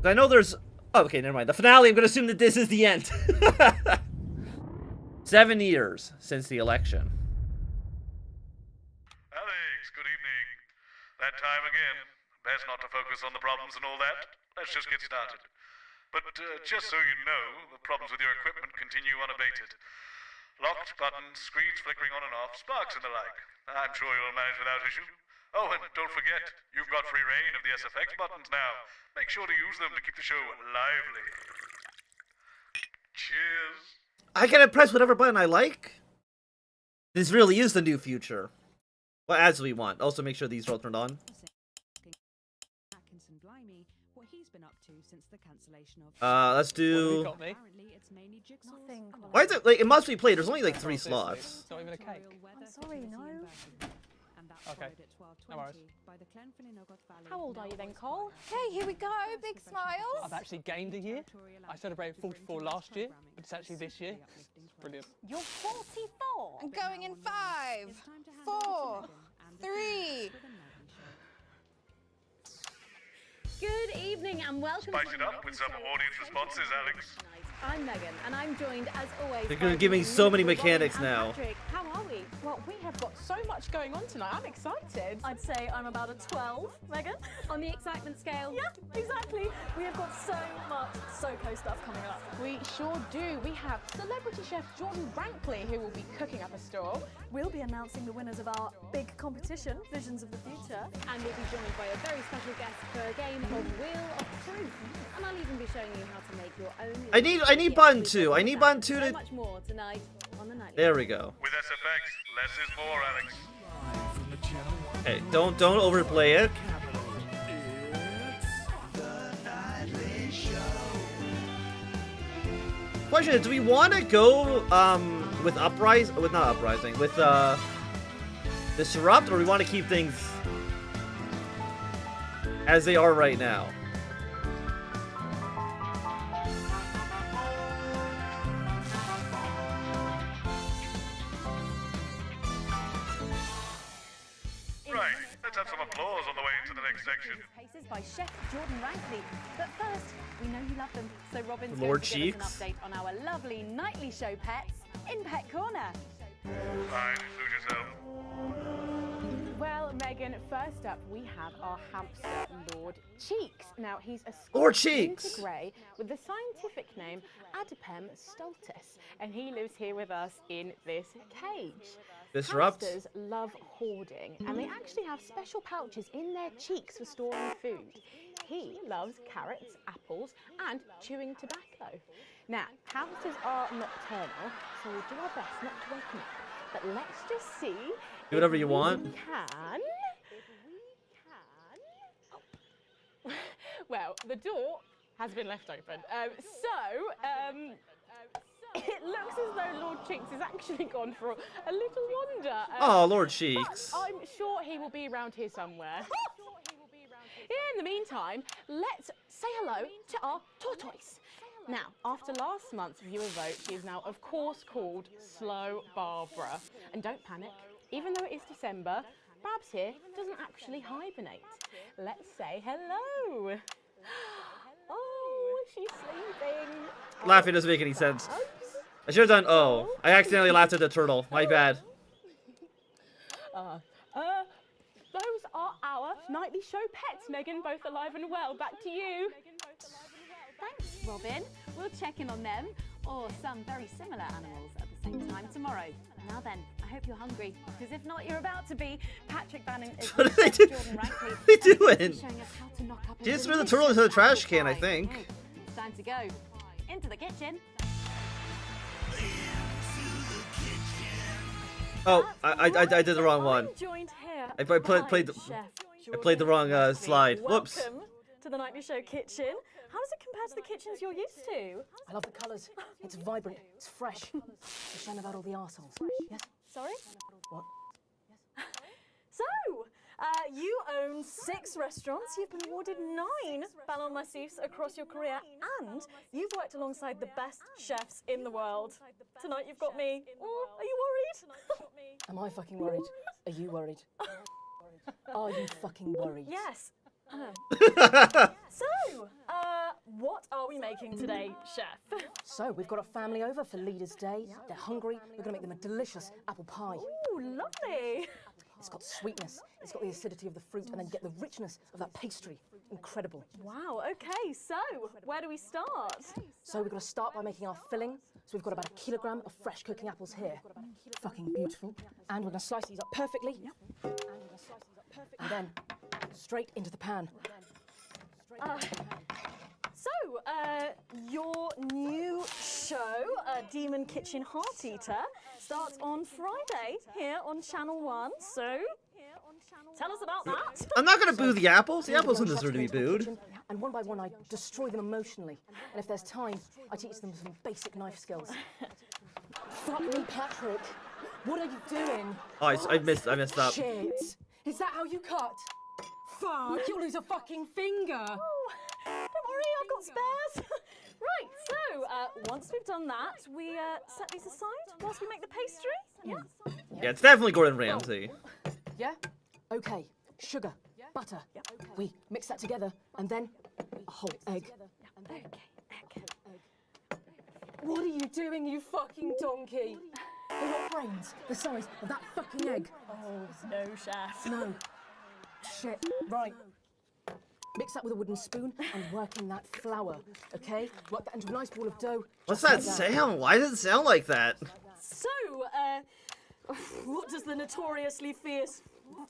I know there's... Oh, okay, never mind. The finale, I'm going to assume that this is the end. 7 years since the election. Alex, good evening. That time again. Best not to focus on the problems and all that. Let's just get started. But just so you know, the problems with your equipment continue unabated. Locked buttons, screens flickering on and off, sparks and the like. I'm sure you'll manage without issue. Oh, and don't forget, you've got free reign of the SFX buttons now. Make sure to use them to keep the show lively. Cheers. I can press whatever button I like? This really is the new future. Well, as we want. Also, make sure these are all turned on. Let's do... Why is it, like, it must be played. There's only, like, 3 slots. It's not even a cake. I'm sorry, no. Okay. No worries. How old are you then, Cole? Okay, here we go. Big smiles. I've actually gained a year. I celebrated 44 last year, but it's actually this year. It's brilliant. You're 44. I'm going in 5, 4, 3. Good evening and welcome. Spice it up with some audience responses, Alex. I'm Megan and I'm joined as always. They're gonna give me so many mechanics now. Patrick, how are we? Well, we have got so much going on tonight. I'm excited. I'd say I'm about a 12, Megan. On the excitement scale? Yeah, exactly. We have got so much SoCo stuff coming up. We sure do. We have celebrity chef Jordan Rankley, who will be cooking up a store. We'll be announcing the winners of our big competition, Visions of the Future. And we'll be joined by a very special guest for a game of Wheel of Truth. And I'll even be showing you how to make your own. I need button 2. I need button 2 So to... much more tonight on the night. There we go. With SFX, less is more, Alex. Hey, don't overplay it. Question is, do we want to go with Uprising, with not Uprising, with Disrupt, or we want to keep things as they are right now? Right, let's have some applause on the way into the next section. Paces by Chef Jordan Rankley. But first, we know you love them, so Robin's Lord going to give us Cheeks. an update on our lovely nightly show pets in Pet Corner. Fine, suit yourself. Well, Megan, first up we have our hamster, Lord Cheeks. Now, he's a Lord Scottish Cheeks. winter grey with the scientific name Adipem stultus, and he lives here with us in this cage. Disrupt. Hamsters love hoarding, and they actually have special pouches in their cheeks for storing food. He loves carrots, apples, and chewing tobacco. Now, hamsters are nocturnal, so we'll do our best not to wake them up. But let's just see. Do whatever you if want. we can. Oh. Well, the door has been left open. It looks as though Lord Cheeks has actually gone for a little wander. Oh, Lord But Cheeks. I'm sure he will be around here somewhere. In the meantime, let's say hello to our tortoise. Now, after last month's viewer vote, he is now, of course, called Slow Barbara. And don't panic, even though it is December, Babs here doesn't actually hibernate. Let's say hello. Oh, she's sleeping. Laughing doesn't make any sense. I should have done, oh. I accidentally laughed at the turtle. My bad. Those are our nightly show pets, Megan, both alive and well. Back to you. Thanks, Robin. We'll check in on them, or some very similar animals at the same time tomorrow. Now then, I hope you're hungry, because if not, you're about to be. Patrick Bannon is What are they doing? Jordan Rankley. What are they doing? Showing us how to knock up a She just threw the delicious turtle into the trash apple can, I pie. think. Okay, it's time to go. Into the kitchen. Oh, I did the wrong one. I'm joined here I played the- by Chef I played the wrong Jordan Rankley. slide. Whoops. Welcome to the Nightly Show kitchen. How does it compare to the kitchens you're used to? I love the colours. It's vibrant. It's fresh. It's a shame about all the arseholes. Yes? Sorry? What? So, you own 6 restaurants, you've been awarded 9 Ballon Massifs across your career, and you've worked alongside the best chefs in the world. Tonight you've got me. Oh, are you worried? Am I fucking worried? Are you worried? Are you fucking worried? Yes. So, are we making today, chef? So, we've got a family over for Leaders' Day. They're hungry. We're going to make them a delicious apple pie. Ooh, lovely. It's got sweetness, it's got the acidity of the fruit, and then you get the richness of that pastry. Incredible. Wow, okay, so where do we start? So we've got to start by making our filling. So we've got about 1 kilogram of fresh cooking apples here. Fucking beautiful. And we're going to slice these up perfectly. And then straight into the pan. So, your new show, Demon Kitchen Heart Eater, starts on Friday here on Channel 1. So, tell us about that. I'm not gonna boo the apples. The apples don't deserve to be booed. And one by one, I destroy them emotionally. And if there's time, I teach them some basic knife skills. Fuck me, Patrick. What are you doing? Oh, I messed up. Shit. Is that how you cut? Fuck, you'll lose a fucking finger. Oh, don't worry, I've got spares. Right, so once we've done that, we set these aside whilst we make the pastry. Yeah. Yeah, it's definitely Gordon Ramsay. Yeah? Okay. Sugar, butter. We mix that together, and then a whole egg. Okay, egg. What are you doing, you fucking donkey? They're not brains the size of that fucking egg. Oh, no, chef. No. Shit. Right. Mix that with a wooden spoon and work in that flour, okay? Work that into a nice ball of dough. What's just that like sound? Why does it sound like that? So, what does the notoriously fierce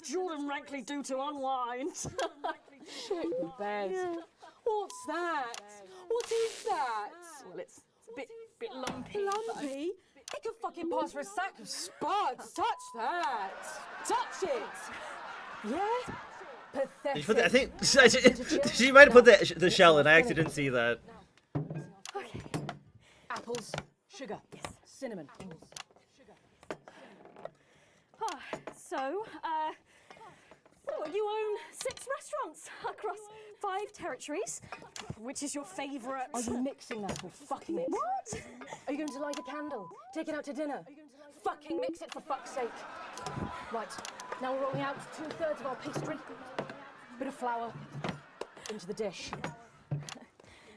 Jordan Rankley do to unwind? Shit the bed. Yeah. What's that? What is that? Well, it's a bit lumpy. Lumpy? It could fucking pass for a sack of spuds. Touch that. Touch it. Yeah? Pathetic. Did you put the, I think she might have put the shell in. I actually didn't see that. Okay. Apples, sugar, cinnamon. So, you own 6 restaurants across 5 territories. Which is your favourite? Are you mixing that or fucking it? What? Are you going to light a candle? Take it out to dinner? Fucking mix it for fuck's sake. Right, now we're rolling out 2/3 of our pastry. Bit of flour into the dish.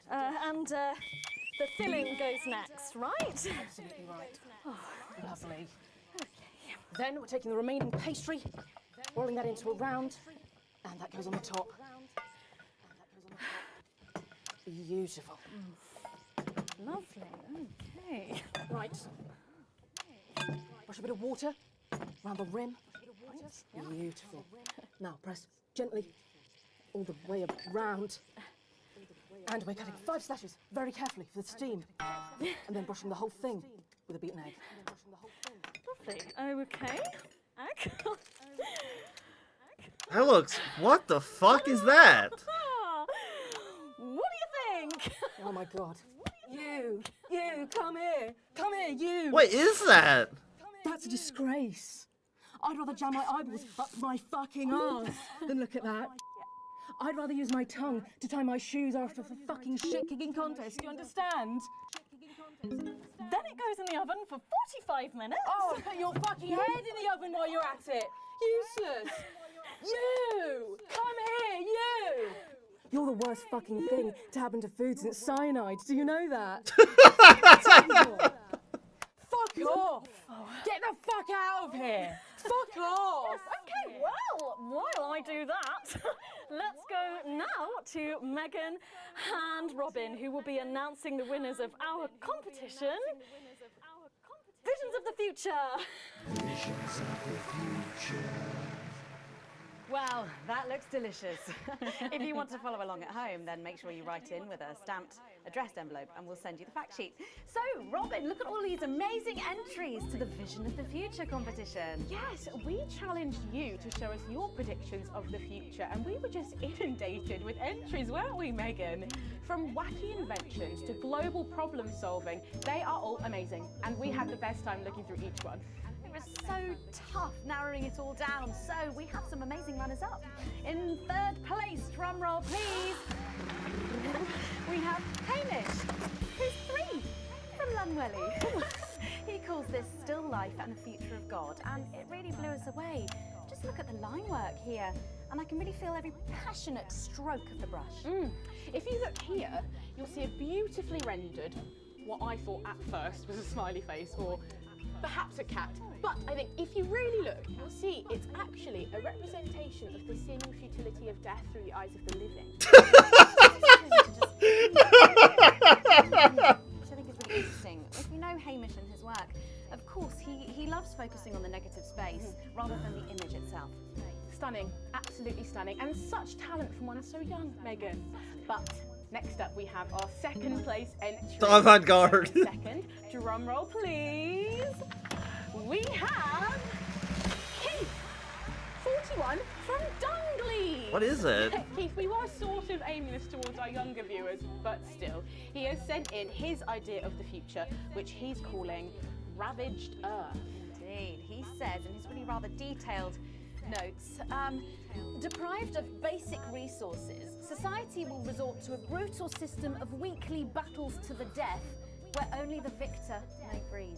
And the filling goes next, right? Absolutely right. Oh, lovely. Then we're taking the remaining pastry, rolling that into a round, and that goes on the top. Beautiful. Lovely, okay. Right. Brush a bit of water around the rim. Beautiful. Now press gently all the way around. And we're cutting 5 slashes very carefully for the steam. And then brushing the whole thing with a beaten egg. Lovely, okay. Egg. That looks. What the fuck is that? What do you think? Oh my god. You, come here, you. What is that? That's a disgrace. I'd rather jam my eyeballs up my fucking arse than look at that. I'd rather use my tongue to tie my shoes after the fucking shit-kicking contest, do you understand? Then it goes in the oven for 45 minutes. Oh, put your fucking head in the oven while you're at it. Useless. You, come here, you. You're the worst fucking thing to happen to food since cyanide. Do you know that? Fuck off. Get the fuck out of here. Fuck off. Okay, well, while I do that, let's go now to Megan and Robin, who will be announcing the winners of our competition. Visions of the Future. Visions of the future. Well, that looks delicious. If you want to follow along at home, then make sure you write in with a stamped addressed envelope and we'll send you the fact sheet. So, Robin, look at all these amazing entries to the Vision of the Future competition. Yes, we challenged you to show us your predictions of the future, and we were just inundated with entries, weren't we, Megan? From wacky inventions to global problem solving, they are all amazing, and we had the best time looking through each one. It was so tough narrowing it all down, so we have some amazing runners-up. In 3rd place, drumroll please, we have Hamish, who's 3 from Lunwelly. He calls this Still Life and the Future of God, and it really blew us away. Just look at the line work here, and I can really feel every passionate stroke of the brush. If you look here, you'll see a beautifully rendered, what I thought at first was a smiley face or perhaps a cat. But I think if you really look, you'll see it's actually a representation of the seeming futility of death through the eyes of the living. Which I think is really interesting. If you know Hamish and his work, of course, he loves focusing on the negative space rather than the image itself. Stunning, absolutely stunning, and such talent from one so young, Megan. But next up we have our second place entry. Avant-garde. Second, drum roll please. We have Keith, 41 from Dungley. What is it? Keith, we were sort of aiming this towards our younger viewers, but still, he has sent in his idea of the future, which he's calling Ravaged Earth. Indeed, he says in his really rather detailed notes, deprived of basic resources, society will resort to a brutal system of weekly battles to the death, where only the victor may breed.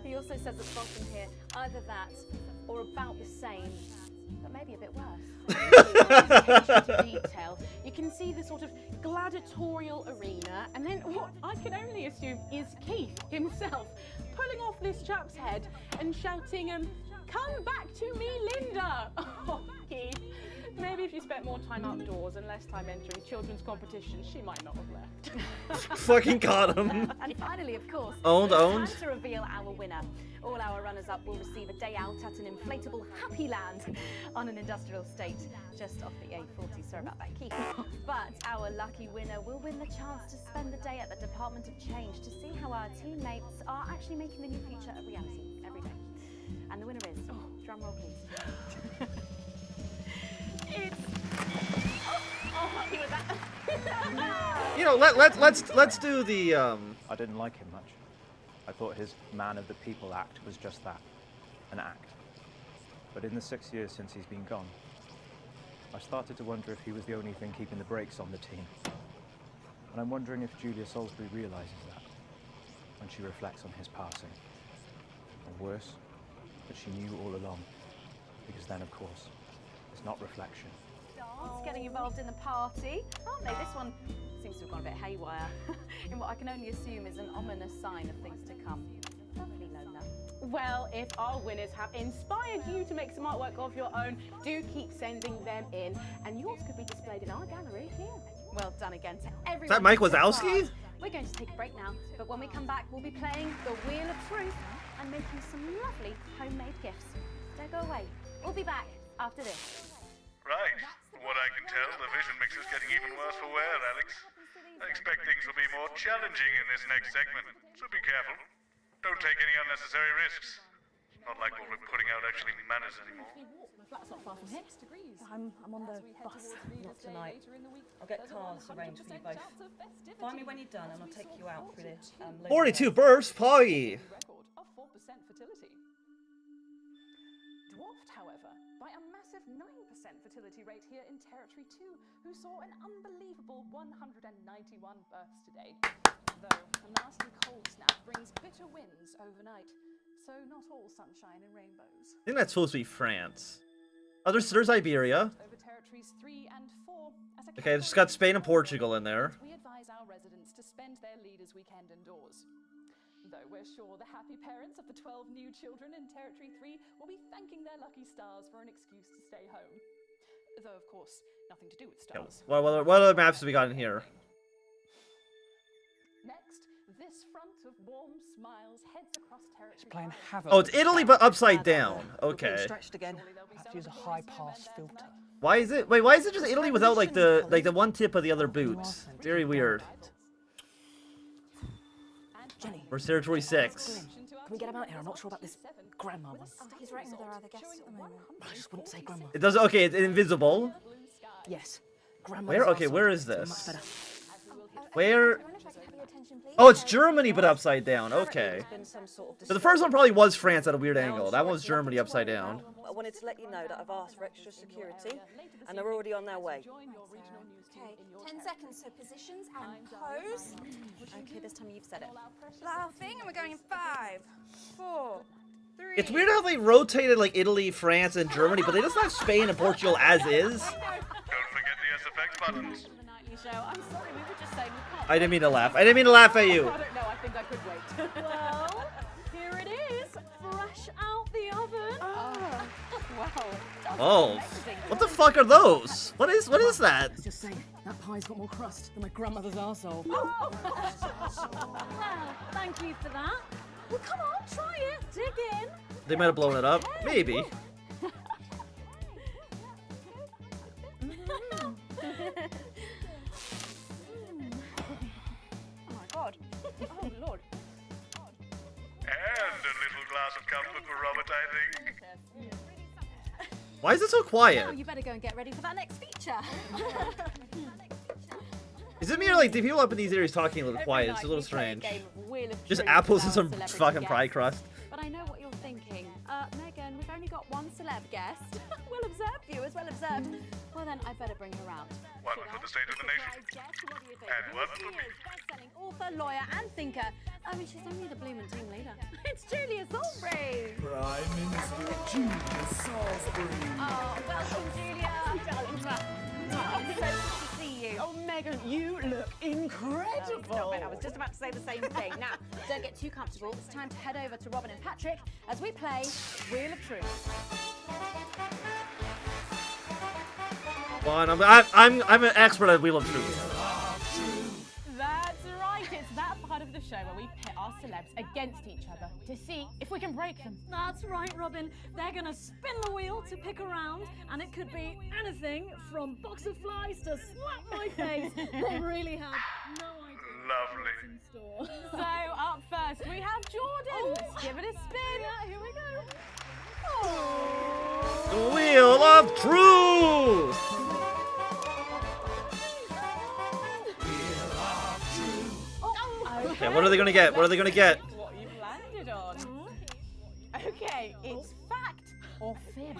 He also says at the bottom here, either that or about the same, but maybe a bit worse. Attention to detail. You can see the sort of gladiatorial arena, and then what I can only assume is Keith himself pulling off this chap's head and shouting, "Come back to me, Linda!" Oh, Keith. Maybe if you spent more time outdoors and less time entering children's competitions, she might not have left. Fucking caught him. And finally, of course, Owned. time to reveal our winner. All our runners-up will receive a day out at an inflatable Happy Land on an industrial estate just off the A40. Sorry about that, Keith. But our lucky winner will win the chance to spend the day at the Department of Change to see how our teammates are actually making the new future a reality every day. And the winner is, drum roll please. He was that. You know, let's do the I didn't like him much. I thought his man of the people act was just that, an act. But in the 6 years since he's been gone, I started to wonder if he was the only thing keeping the brakes on the team. And I'm wondering if Julia Salisbury realizes that when she reflects on his passing. Or worse, that she knew all along. Because then, of course, it's not reflection. It's getting involved in the party, aren't they? This one seems to have gone a bit haywire in what I can only assume is an ominous sign of things to come. Lovely, Lola. Well, if our winners have inspired you to make some artwork of your own, do keep sending them in, and yours could be displayed in our gallery here. Well done again to everyone. Is that Mike who took Wazowski? part. We're going to take a break now, but when we come back, we'll be playing the Wheel of Truth and making some lovely homemade gifts. Don't go away. We'll be back after this. Right. From what I can tell, the vision mixer's getting even worse for wear, Alex. I expect things will be more challenging in this next segment, so be careful. Don't take any unnecessary risks. Not like what we're putting out actually matters anymore. My flat's not far from here. I'm on the bus. Not tonight. I'll get cars arranged for you both. Find me when you're done and I'll take you out through the... 42 births, Poggy. Record of 4% fertility. Dwarfed, however, by a massive 9% fertility rate here in Territory 2, who saw an unbelievable 191 births today. Though a nasty cold snap brings bitter winds overnight, so not all sunshine and rainbows. I think that's supposed to be France. Oh, there's Iberia. Over Territories 3 and 4, as a Okay, it's got Spain and Portugal in there. we advise our residents to spend their leaders' weekend indoors. Though we're sure the happy parents of the 12 new children in Territory 3 will be thanking their lucky stars for an excuse to stay home. Though, of course, nothing to do with stars. What other maps have we got in here? Next, this front of warm smiles heads across Territory. Playing havoc. Oh, it's Italy but upside down. Okay. Stretched again. Have to use a high pass filter. Why is it? Wait, why is it just Italy without like the one tip of the other boots? Very weird. Jenny. Where's Territory 6? Can we get him out here? I'm not sure about this grandma one. He's right with our other guests at the moment. I just wouldn't say grandma. It does. Okay, it's invisible. Yes. Grandma. Where? Okay, where is Much this? better. Where? Oh, it's Germany but upside down. Okay. So the first one probably was France at a weird angle. That one was Germany upside down. I wanted to let you know that I've asked for extra security and they're already on their way. Okay, 10 seconds, so positions and pose. Okay, this time you've said it. Laughing, and we're going in 5, 4, It's weird how they rotated like Italy, France, and Germany, but they just have Spain and Portugal as is. Don't forget the SFX buttons. The nightly show. I'm sorry, we were just saying we can't. I didn't mean to laugh. I didn't mean to laugh at you. I don't know, I think I could wait. Well, here it is, fresh out the oven. Wow. Oh, what the fuck are those? What is that? Just saying, that pie's got more crust than my grandmother's arsehole. Well, thank you for that. Well, come on, try it. Dig in. They might have blown it up. Maybe. Oh my god. Oh lord. And a little glass of comfort for Robert, I think. Why is it so quiet? Oh, you better go and get ready for that next feature. Is it me or like the people up in these areas talking a little quiet? It's a little strange. Just apples and some fucking pie crust. But I know what you're thinking. Megan, we've only got one celeb guest. Well observed, viewers, well observed. Well then, I better bring her out. One for the state of the nation. And one for me. Best-selling author, lawyer, and thinker. I mean, she's only the blooming team leader. It's Julia Salisbury. Prime Minister Julia Salisbury. Oh, welcome, Julia. Oh, so good to see you. Oh, Megan, you look incredible. Stop it. I was just about to say the same thing. Now, don't get too comfortable. It's time to head over to Robin and Patrick as we play Wheel of Truth. Well, I'm an expert at Wheel of Truth. That's right, it's that part of the show where we pit our celebs against each other to see if we can break them. That's right, Robin. They're gonna spin the wheel to pick a round, and it could be anything from box of flies to slap my face. They really have no idea Lovely. what's in store. So, up first, we have Jordan. Let's give it a spin. Yeah, here we go. The Wheel of Truth! Okay, what are they gonna get? What are they gonna get? What you've landed on. Okay, it's fact or fib.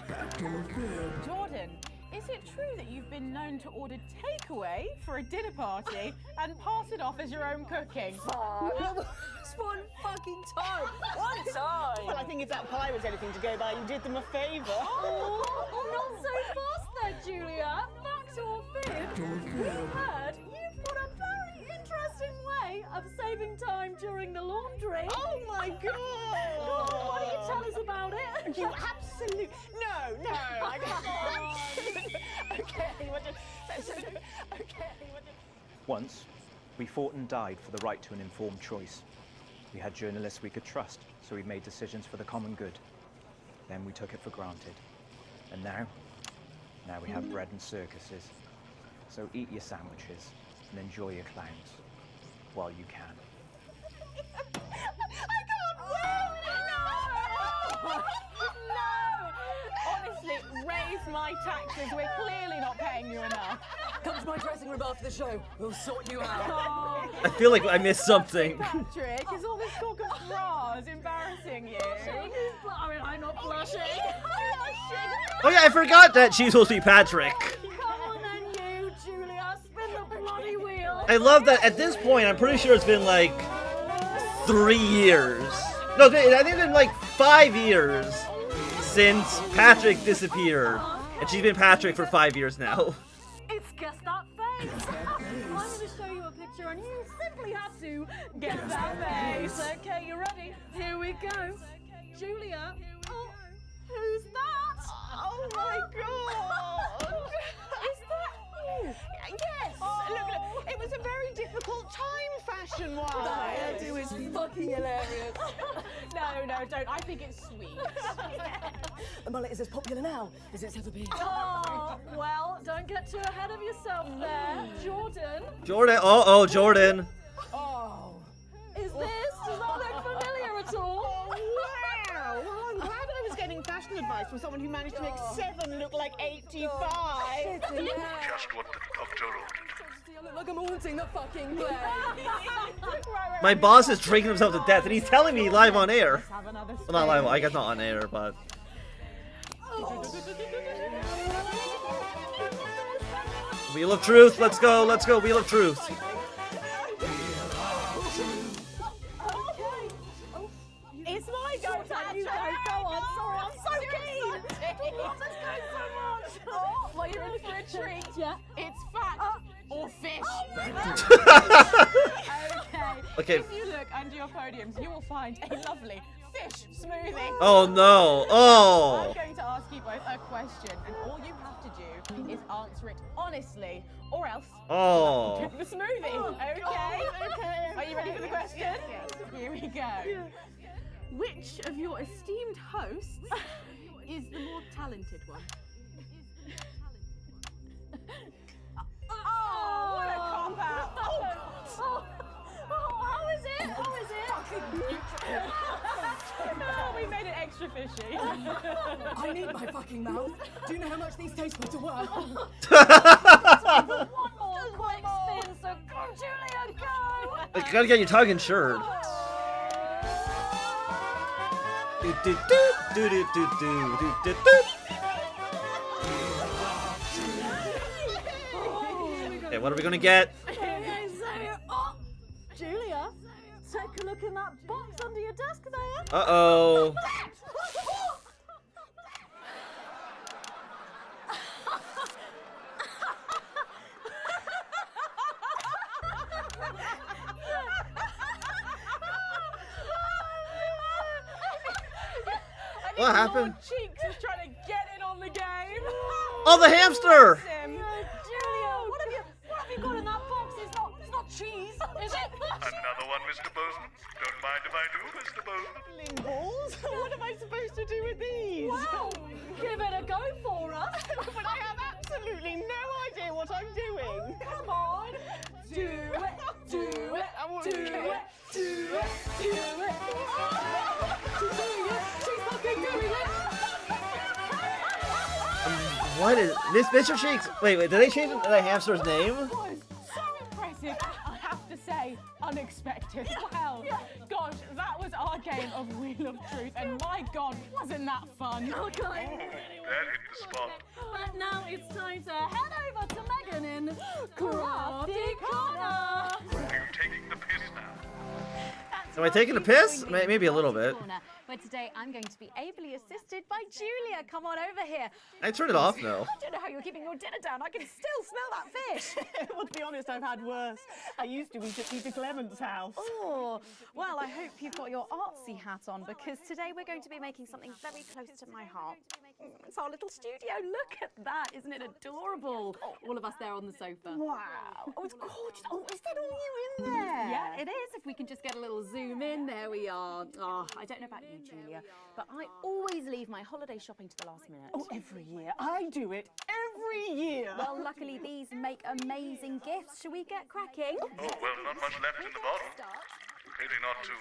Jordan, is it true that you've been known to order takeaway for a dinner party and pass it off as your own cooking? It's one fucking time. One time. Well, I think if that pie was anything to go by, you did them a favour. Oh, not so fast there, Julia. Fact or fib? We heard you've got a very interesting way of saving time during the laundry. Oh my Go on, why don't you tell us about it? You absolute no, I don't. Okay, Once, we fought and died for the right to an informed choice. We had journalists we could trust, so we made decisions for the common good. Then we took it for granted. And now we have bread and circuses. So eat your sandwiches and enjoy your clowns while you can. Honestly, raise my taxes. We're clearly not paying you enough. Come to my dressing room after the show. We'll sort you out. Oh, I feel like I missed something. Patrick, is all this talk of bras embarrassing you? I mean, I'm not blushing. Oh yeah, I forgot that she's supposed to be Patrick. Come on then, you, Julia. Spin the bloody wheel. I love that at this point, I'm pretty sure it's been like 3 years. No, I think it's been like 5 years since Patrick disappeared. And she's been Patrick for 5 years now. It's Guess That Face. I'm going to show you a picture and you simply have to guess that face. Okay, you ready? Here we go. Julia. Oh, who's that? Oh my god! Is that you? Yes! Look, it was a very difficult time fashion-wise. That hairdo is fucking hilarious. No, don't. I think it's sweet. The mullet is as popular now as it's ever been. Oh, well, don't get too ahead of yourself there. Jordan. Jordan, oh, Jordan. Oh. Does that look familiar at all? Wow! Well, I'm glad I was getting fashion advice from someone who managed to make 7 look like 85. Just what the doctor ordered. I look like I'm haunting the fucking place. My boss is drinking himself to death, and he's telling me live on air. Have another Well, not live, I guess not on air, but... Wheel of Truth, let's go, Wheel of Truth. It's my go time. You go for a treat. Yeah. It's fact or fish. Okay. If you look under your podiums, you will find a lovely fish smoothie. Oh no. Oh. I'm going to ask you both a question, and all you have to do is answer it honestly, or else Oh. drink the smoothie. Okay? Are you ready for the question? Here we go. Which of your esteemed hosts is the more talented one? Oh, what a cop out! How is it? How is it? Oh, we made it extra fishy. I need my fucking mouth. Do you know how much these taste buds are worth? One more quick spin, so go, Julia, go! You gotta get your tongue insured. Okay, what are we gonna get? Okay, so, Julia, take a look in that box under your desk there. Uh-oh. What happened? Cheeks is trying to get in on the game. Oh, the hamster! Julia, what have you got in that box? It's not cheese, is it? Another one, Mr. Bozeman. Don't mind if I do, Mr. Bozeman. Limballs? What am I supposed to do with these? Well, give it a go for us. But I have absolutely no idea what I'm doing. Come on. Do it, do it, I want do to it, do it. do it, do it. She's doing it. She's fucking doing it. What is this, Mr. Cheeks? Wait, did they change the hamster's name? Was so impressive. I have to say, unexpected. Well, gosh, that was our game of Wheel of Truth, and my God, wasn't that fun? Okay. That hit the spot. But now it's time to head over to Megan in Crafty Corner. Are you taking the piss now? Am I taking a piss? Maybe a little bit. Where today I'm going to be ably assisted by Julia. Come on over here. I turned it off now. I don't know how you're keeping your dinner down. I can still smell that fish. Well, to be honest, I've had worse. I used to eat at Peter Clement's house. Oh, well, I hope you've got your artsy hat on because today we're going to be making something very close to my heart. It's our little studio. Look at that. Isn't it adorable? All of us there on the sofa. Wow. Oh, it's gorgeous. Oh, is that all you in there? Yeah, it is. If we can just get a little zoom in, there we are. Oh, I don't know about you, Julia, but I always leave my holiday shopping to the last minute. Oh, every year. I do it every year. Well, luckily these make amazing gifts. Shall we get cracking? Oh, well, not much left in the bottle. Pity not to.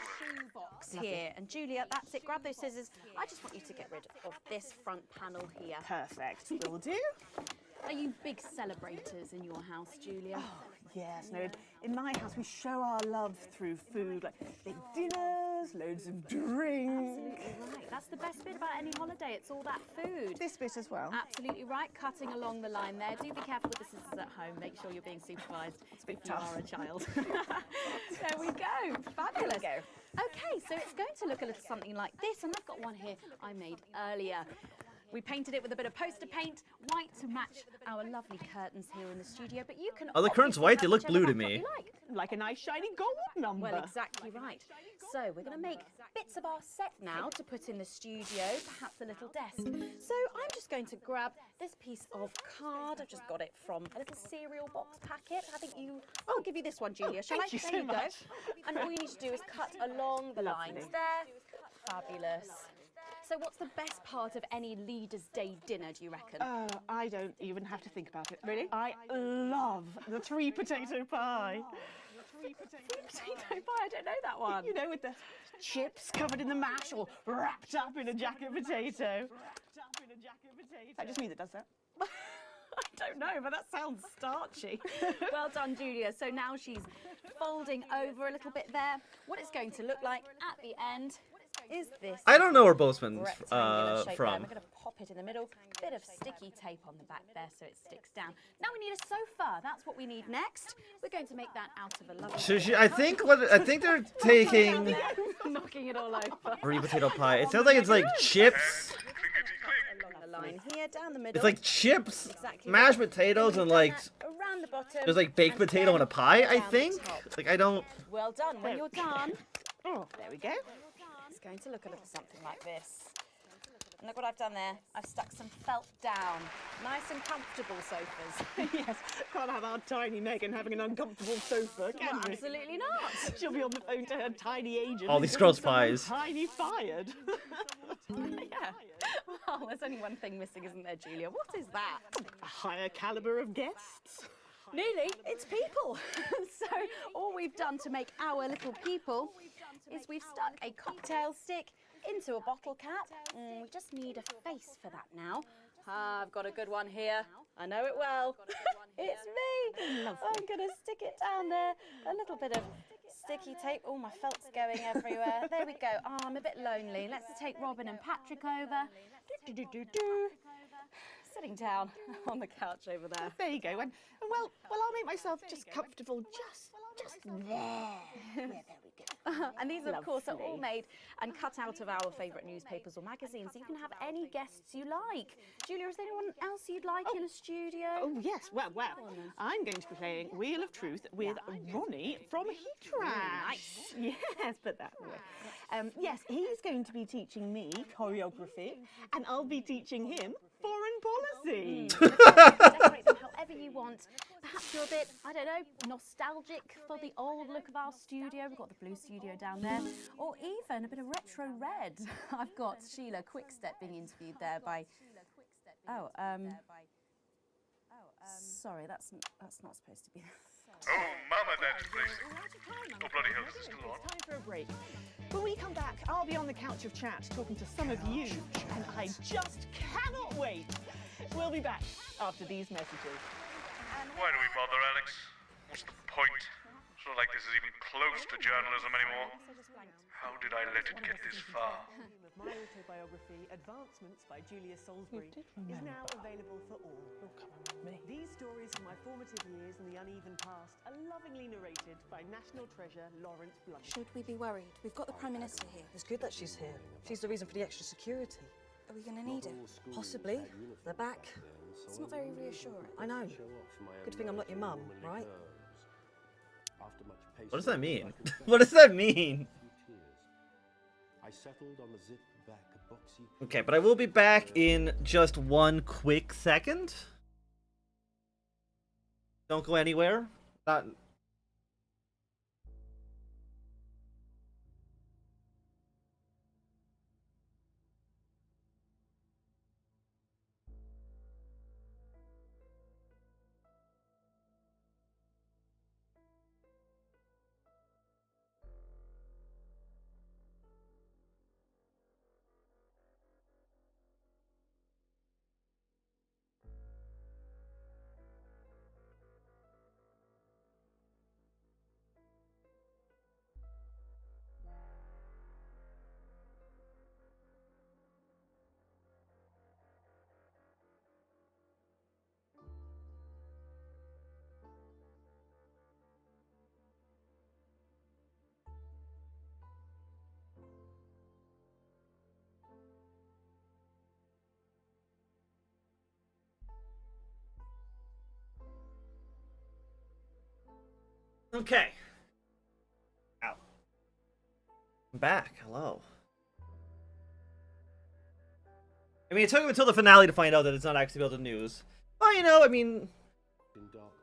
Box here, and Julia, that's it. Grab those scissors. I just want you to get rid of this front panel here. Perfect. Will do. Are you big celebrators in your house, Julia? Oh, yes. No, in my house we show our love through food, like big dinners, loads of drinks. Absolutely right. That's the best bit about any holiday. It's all that food. This bit as well. Absolutely right. Cutting along the line there. Do be careful with the scissors at home. Make sure you're being supervised if you tough. are a child. There we go. Fabulous. Okay, so it's going to look a little something like this, and I've got one here I made earlier. We painted it with a bit of poster paint, white to match our lovely curtains here in the studio, but you can Oh, the curtains white? They look blue to me. Like a nice shiny gold number. Well, exactly right. So we're going to make bits of our set now to put in the studio, perhaps a little desk. So I'm just going to grab this piece of card. I've just got it from a little cereal box packet. I think I'll give you this one, Julia. Shall thank I? you There so go. much. And all you need to do is cut along the lines there. Fabulous. So what's the best part of any Leaders' Day dinner, do you reckon? I don't even have to think about it. Really? I love the 3 potato pie. Three potato pie, I don't know that one. You know, with the chips covered in the mash or wrapped up in a jacket potato. That just me that does that. I don't know, but that sounds starchy. Well done, Julia. So now she's folding over a little bit there. What it's going to look like at the end is this. I don't know where Bozeman's rectangular shape there. from. We're going to pop it in the middle. Bit of sticky tape on the back there so it sticks down. Now we need a sofa. That's what we need next. We're going to make that out of a lovely. I think they're taking knocking it all over. 3 potato pie. It sounds like it's like chips. Along the line here down the middle. It's like chips, Exactly mashed right. potatoes, Then and we've done like that around the bottom. there's like baked and potato then and a pie. I down the think. top. Like I don't. Well done. When you're done, Oh, there we go. it's going to look a little something like this. And look what I've done there. I've stuck some felt down. Nice and comfortable sofas. Yes, can't have our tiny Megan having an uncomfortable sofa, can Well, we? absolutely not. She'll be on the phone to her tiny agent. All these and getting gross someone pies. Tiny fired. Yeah. Well, there's only one thing missing, isn't there, Julia? What is that? A higher caliber of guests. Nearly. It's people. So all we've done to make our little people is we've stuck a cocktail stick into a bottle cap. We just need a face for that now. I've got a good one here. I know it well. It's me. I'm going to stick it down there. A little bit of sticky tape. Oh, my felt's going everywhere. There we go. Oh, I'm a bit lonely. Let's take Robin and Patrick over. Sitting down on the couch over there. There you go. And well, I'll make myself just comfortable, just there. Yeah, there we go. And these, of course, are all made and cut out of our favourite newspapers or magazines, so you can have any guests you like. Julia, is there anyone else you'd like in a studio? Oh, yes. Well, I'm going to be playing Wheel of Truth with Ronnie from Heatrash. Nice. Yes, put that away. Yes, he's going to be teaching me choreography, and I'll be teaching him foreign policy. Decorate them however you want. Perhaps you're a bit, I don't know, nostalgic for the old look of our studio. We've got the blue studio down there. Or even a bit of retro red. I've got Sheila Quickstep being interviewed there by... Sorry, that's not supposed to be... Oh, mama, that's crazy. Oh, bloody hell, this is still on. It's time for a break. When we come back, I'll be on the couch of chat talking to some of you, and I just cannot wait. We'll be back after these messages. Why do we bother, Alex? What's the point? It's not like this is even close to journalism anymore. How did I let it get this far? My autobiography, Advancements by Julia Salisbury, is now available for all. These stories from my formative years and the uneven past are lovingly narrated by national treasure Lawrence Blunt. Should we be worried? We've got the Prime Minister here. It's good that she's here. She's the reason for the extra security. Are we going to need it? Possibly. They're back. It's not very reassuring. I know. Good thing I'm not your mum, right? What does that mean? What does that mean? Okay, but I will be back in just one quick second. Don't go anywhere. Not... Okay. Ow. I'm back. Hello. I mean, it took me until the finale to find out that it's not actually built in news. Well, you know, I mean,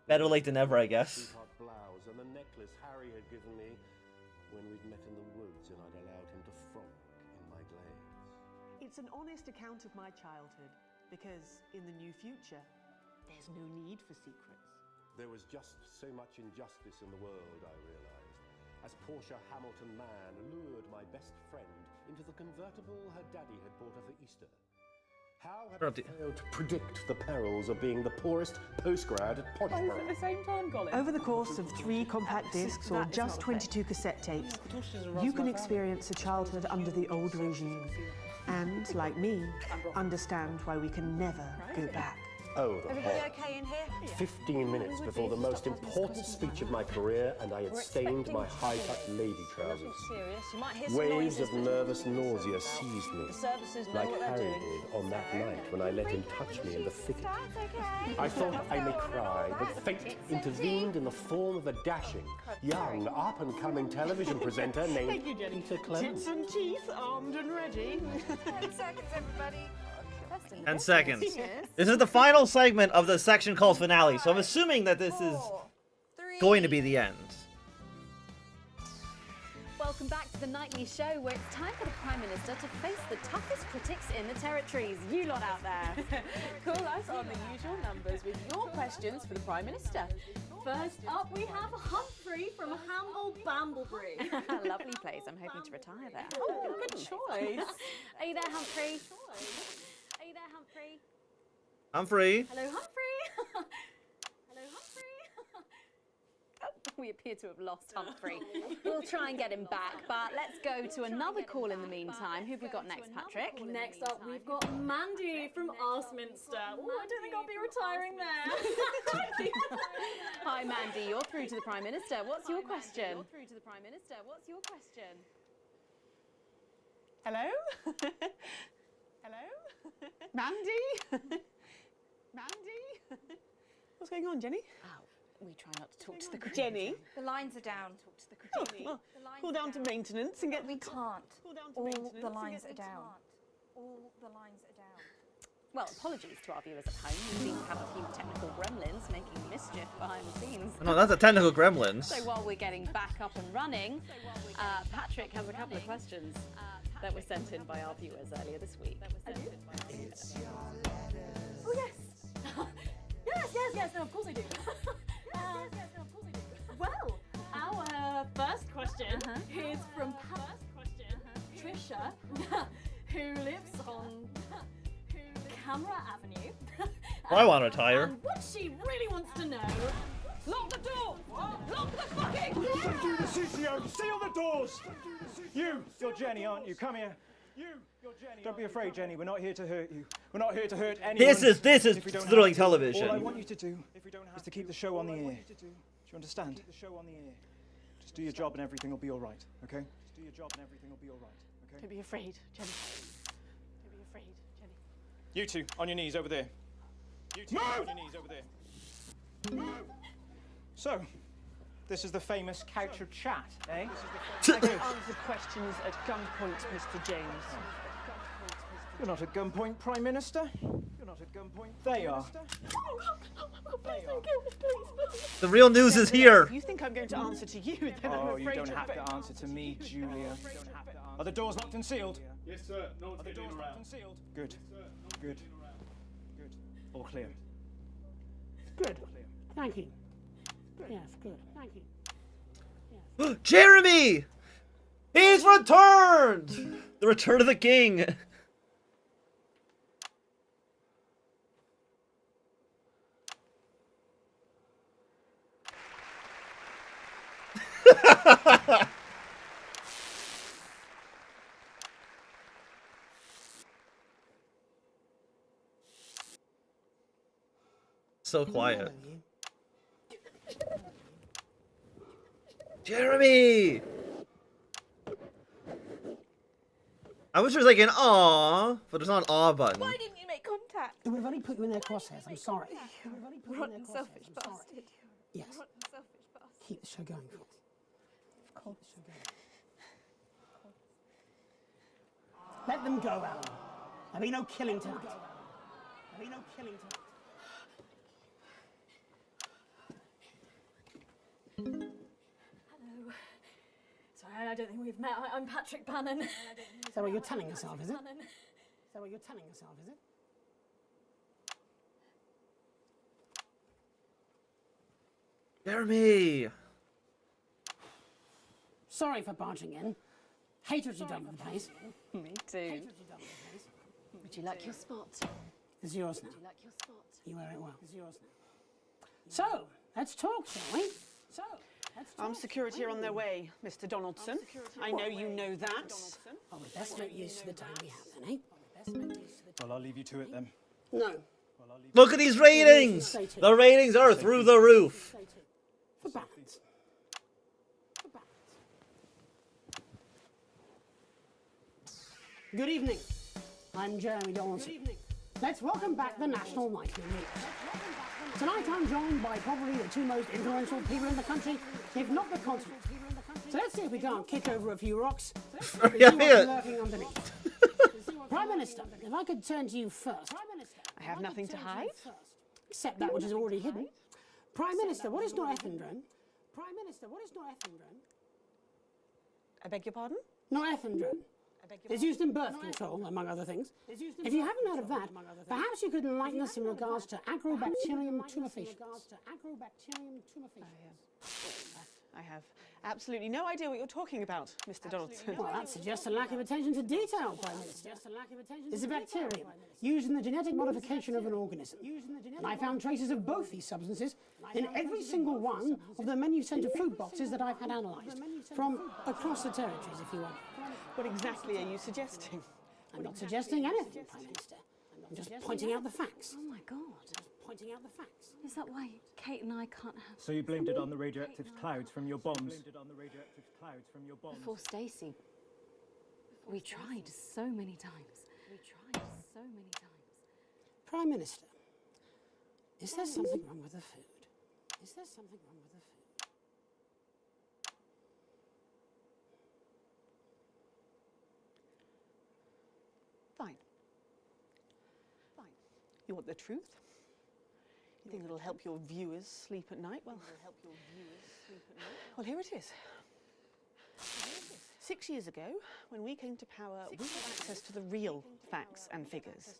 better late than never, I guess. Blouse and the necklace Harry had given me when we'd met in the woods and I'd allowed him to frolic in my glades. It's an honest account of my childhood, because in the new future, there's no need for secrets. There was just so much injustice in the world, I realized, as Portia Hamilton Mann lured my best friend into the convertible her daddy had bought her for Easter. How had I failed to predict the perils of being the poorest postgrad at Podgeborough? Both at the same time, Colin? Over the course of 3 compact discs or just 22 cassette tapes, you can experience a childhood under the old regime. And, like me, understand why we can never go back. Oh, the Everybody horror. okay in here? 15 minutes before the most important speech of my career, and I had stained my high-cut lady trousers. Nothing serious. You might hear some Waves noises, of but nervous nausea seized me, the services know like what they're Harry doing. did on that night when I let him touch me in the thicket. okay. I thought I may cry, but fate intervened in the form of a dashing, young, up-and-coming television presenter named Thank you, Jenny. Peter Clemens. Tits and teeth armed and ready. 10 seconds, everybody. 10 seconds. This is the final segment of the section called finale, so I'm assuming that this is going to be the end. Welcome back to the nightly show where it's time for the Prime Minister to face the toughest critics in the territories. You lot out there. Call us on the usual numbers with your questions for the Prime Minister. First up, we have Humphrey from Hamble Bamblebury. Lovely place. I'm hoping to retire there. Oh, good choice. Are you there, Humphrey? Are you there, Humphrey? Humphrey. Hello, Humphrey. Hello, Humphrey. We appear to have lost Humphrey. We'll try and get him back, but let's go to another call in the meantime. Who've we got next, Patrick? Next up, we've got Mandy from Arsminster. Oh, I don't think I'll be retiring there. Hi, Mandy. You're through to the Prime Minister. What's your question? You're through to the Prime Minister. What's your question? Hello? Hello? Mandy? Mandy? What's going on, Jenny? Oh, we try not to talk to the Jenny? The lines are down. Talk to the Oh, Jenny. well, call down to maintenance and get... We can't. Call down to All maintenance the and lines get are the- down. All the lines are down. Well, apologies to our viewers at home. We seem to have a few technical gremlins making mischief behind the scenes. No, that's a technical gremlins. So while we're getting back up and running, Patrick has a couple of questions that were sent in by our viewers earlier this week. Oh, yes. Yes, no, of course I do. Well, our first question is from Trisha, who lives on Camera Avenue. I want to retire. And what she really wants to know... Lock the door! Lock the fucking Don't do this, CCO! Seal the doors! You're Jenny, aren't you? Come here. You're Jenny. Don't be afraid, Jenny. We're not here to hurt you. We're not here to hurt anyone. This is thrilling television. All I want you to do is to keep the show on the air. Do you understand? Keep the show on the air. Just do your job and everything will be all right, okay? Just do your job and everything will be all right, okay? Don't be afraid, Jenny. Don't be afraid, Jenny. You two, on your knees over there. You two, on your knees over there. So, this is the famous couch of chat, eh? Answer questions at gunpoint, Mr. James. You're not at gunpoint, Prime Minister. You're not at gunpoint. They are. The real news is here. If you think I'm going to answer to you, then I'm Oh, afraid you don't you're have to answer to me, Julia. Are the doors locked and sealed? Yes, sir. No one's Are the getting doors locked around. and sealed? Good. Good. Good. All clear. Good. All clear. Thank you. Yes, good. Thank you. Jeremy! He's returned! The return of the king. So quiet. Jeremy! I wish there was like an aw, but there's not an aw button. Why didn't you make contact? We've only put you in their crosshairs, I'm sorry. We've only put you in Rotten their selfish crosshairs, I'm sorry. bastard. Yes. Rotten selfish bastard. Keep the show going for us. Of course. Keep the show going. Let them go, Alan. There'll be no killing tonight. There'll be no killing tonight. Hello. Sorry, I don't think we've met. I'm Patrick Bannon. Is that what you're telling yourself, is it? Is that what you're telling yourself, is it? Jeremy! Sorry for barging in. Hate what you've done with the place. Me too. Would you like your spot? It's yours now. Would you like your spot? You wear it well. It's yours now. So, let's talk, shall we? So, let's talk. Armed security are on their way, Mr. Donaldson. I know you know that. Oh, we best make use of the time we have then, eh? Best make use of the time. Well, I'll leave you to it then. No. Well, Look at these ratings! The ratings are through the roof. For balance. Good evening. I'm Jeremy Donaldson. Let's welcome back the National Nightly News. Tonight I'm joined by probably the two most influential people in the country, if not the continent. So let's see if we can't kick over a few rocks and see what's lurking underneath. Prime Minister, if I could turn to you first. I have nothing to hide. Except that which is already hidden. Prime Minister, what is Northumberland? Prime Minister, what is Northumberland? I beg your pardon? Northumberland. It's used in birth control, among other things. If you haven't heard of that, perhaps you could enlighten us in regards to Agrobacterium tumefaciens. I have absolutely no idea what you're talking about, Mr. Donaldson. Well, that suggests a lack of attention to detail, Prime Minister. It's a bacterium used in the genetic modification of an organism. And I found traces of both these substances in every single one of the menu centre food boxes that I've had analysed, from across the territories, if you want. What exactly are you suggesting? I'm not suggesting anything, Prime Minister. I'm just pointing out the facts. Oh my God. Pointing out the facts. Is that why Kate and I can't have... So you blamed it on the radioactive clouds from your bombs? Before Stacey. We tried so many times. Prime Minister, is there something wrong with the food? Is there something wrong with the food? Fine. You want the truth? You think it'll help your viewers sleep at night? Well, here it is. 6 years ago, when we came to power, we had access to the real facts and figures.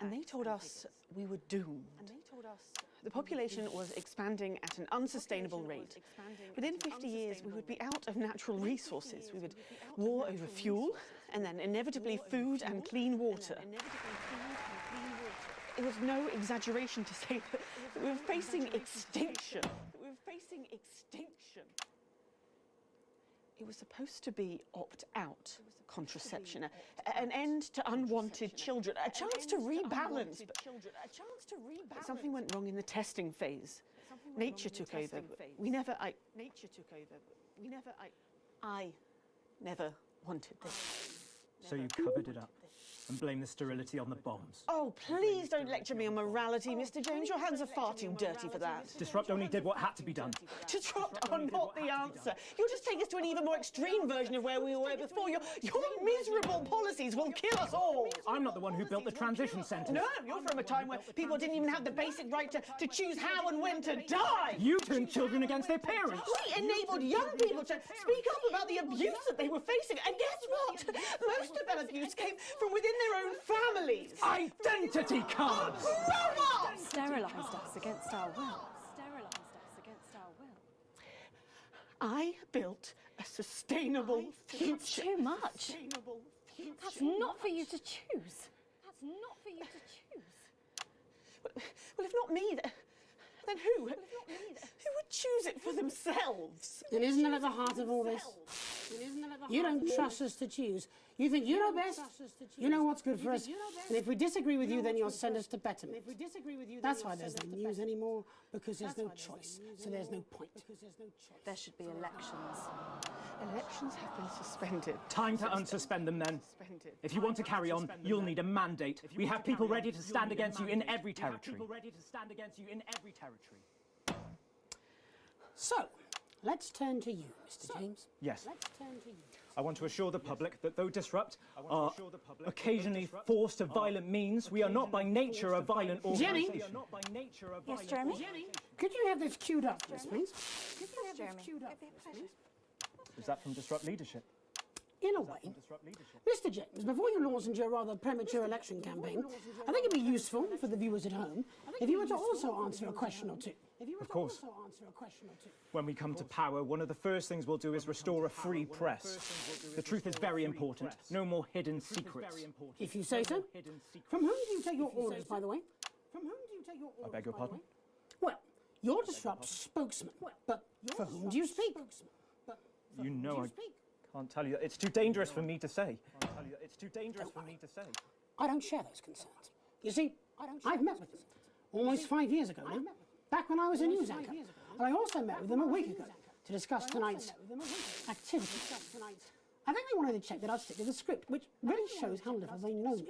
And they told us we were doomed. The population was expanding at an unsustainable rate. Within 50 years, we would be out of natural resources. We would war over fuel, and then inevitably food and clean water. It was no exaggeration to say that we were facing extinction. It was supposed to be opt-out contraception, an end to unwanted children, a chance to rebalance. But something went wrong in the testing phase. Nature took over. I never wanted this. So you covered it up and blame the sterility on the bombs. Oh, please don't lecture me on morality, Mr. James. Your hands are far too dirty for that. Disrupt only did what had to be done. Disrupt are not the answer. You'll just take us to an even more extreme version of where we were before. Your miserable policies will kill us all. I'm not the one who built the transition centres. No, you're from a time where people didn't even have the basic right to choose how and when to die. You turned children against their parents. We enabled young people to speak up about the abuse that they were facing. And guess what? Most of that abuse came from within their own families. Identity cards! Robots! Sterilised us against our will. I built a sustainable future. That's too much. That's not for you to choose. Well, if not me, then who? Who would choose it for themselves? And isn't that at the heart of all this? You don't trust us to choose. You think you know best, you know what's good for us, and if we disagree with you, then you'll send us to betterment. That's why there's no news anymore, because there's no choice, so there's no point. There should be elections. Elections have been suspended. Time to unsuspend them then. If you want to carry on, you'll need a mandate. We have people ready to stand against you in every territory. So, let's turn to you, Mr. James. Yes. I want to assure the public that though disrupt are occasionally forced to violent means, we are not by nature a violent organisation. Jenny? Yes, Jeremy? Could you have this queued up for us, please? Yes, Jeremy. Is that from Disrupt Leadership? In a way. Mr. James, before you launch into your rather premature election campaign, I think it'd be useful for the viewers at home if you were to also answer a question or two. Of course. When we come to power, one of the first things we'll do is restore a free press. The truth is very important. No more hidden secrets. If you say so. From whom do you take your orders, by the way? I beg your pardon? Well, you're Disrupt's spokesman, but for whom do you speak? You know I can't tell you. It's too dangerous for me to say. I don't share those concerns. You see, I've met with them almost 5 years ago now, back when I was a news anchor. And I also met with them a week ago to discuss tonight's activities. I think they wanted to check that I'd stick to the script, which really shows how little they know me.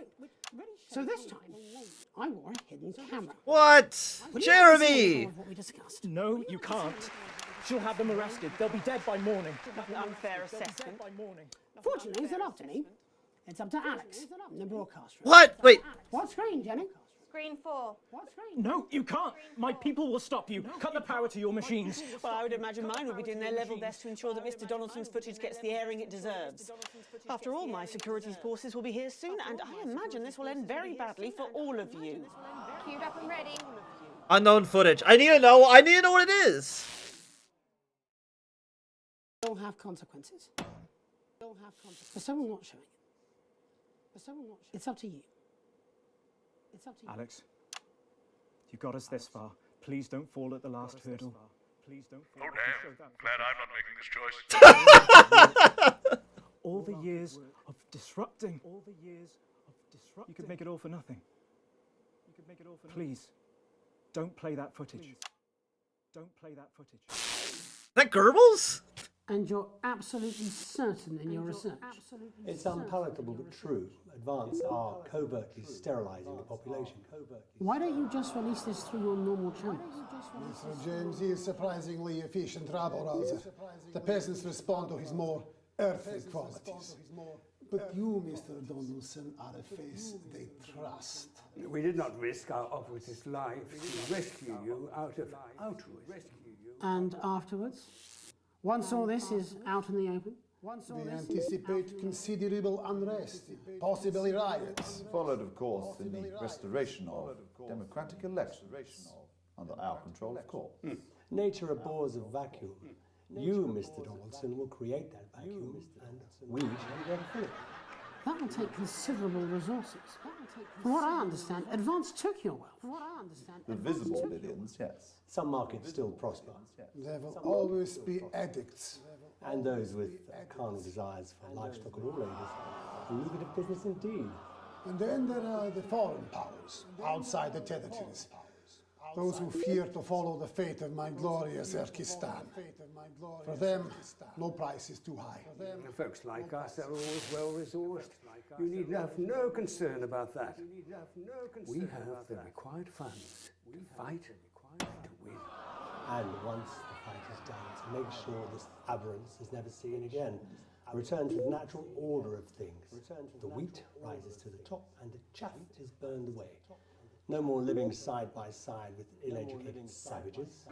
So this time, I wore a hidden camera. What? Jeremy! What we discussed. No, you can't. She'll have them arrested. They'll be dead by morning. An unfair assessment. Fortunately, it's not up to me. It's up to Alex in the broadcast room. What? Wait. What screen, Jenny? Screen 4. What screen? No, you can't. My people will stop you. Cut the power to your machines. Well, I would imagine mine would be doing their level best to ensure that Mr. Donaldson's footage gets the airing it deserves. After all, my security forces will be here soon, and I imagine this will end very badly for all of you. Queued up and ready. Unknown footage. I need to know what it is. They'll have consequences. For someone not showing it. It's up to you. It's up to you. Alex, you got us this far. Please don't fall at the last hurdle. Please don't fall. Oh, damn. Glad I'm not making this choice. All the years of disrupting. You could make it all for nothing. Please, don't play that footage. Don't play that footage. Is that Goebbels? And you're absolutely certain in your research? It's unpalatable but true. Advance are covertly sterilising the population. Why don't you just release this through your normal channels? Mr. James is surprisingly efficient rabble-rouser. The peasants respond to his more earthly qualities. But you, Mr. Donaldson, are a face they trust. We did not risk our operative's life to rescue you out of altruism. And afterwards? Once all this is out in the open? We anticipate considerable unrest, possibly riots. Followed, of course, in the restoration of democratic elections, under our control, of course. Nature abhors a vacuum. You, Mr. Donaldson, will create that vacuum, and we shall be there to fill it. That will take considerable resources. From what I understand, Advance took your wealth. The visible billions, yes. Some markets still prosper. There will always be addicts. And those with carnal desires for livestock at all ages. A lucrative business indeed. And then there are the foreign powers, outside the territories. Those who fear to follow the fate of my glorious Erkistan. For them, no price is too high. Folks like us are always well-resourced. You need have no concern about that. We have the required funds to fight and to win. And once the fight is done, to make sure this aberrance is never seen again. A return to the natural order of things. The wheat rises to the top and the chaff is burned away. No more living side by side with ill-educated savages.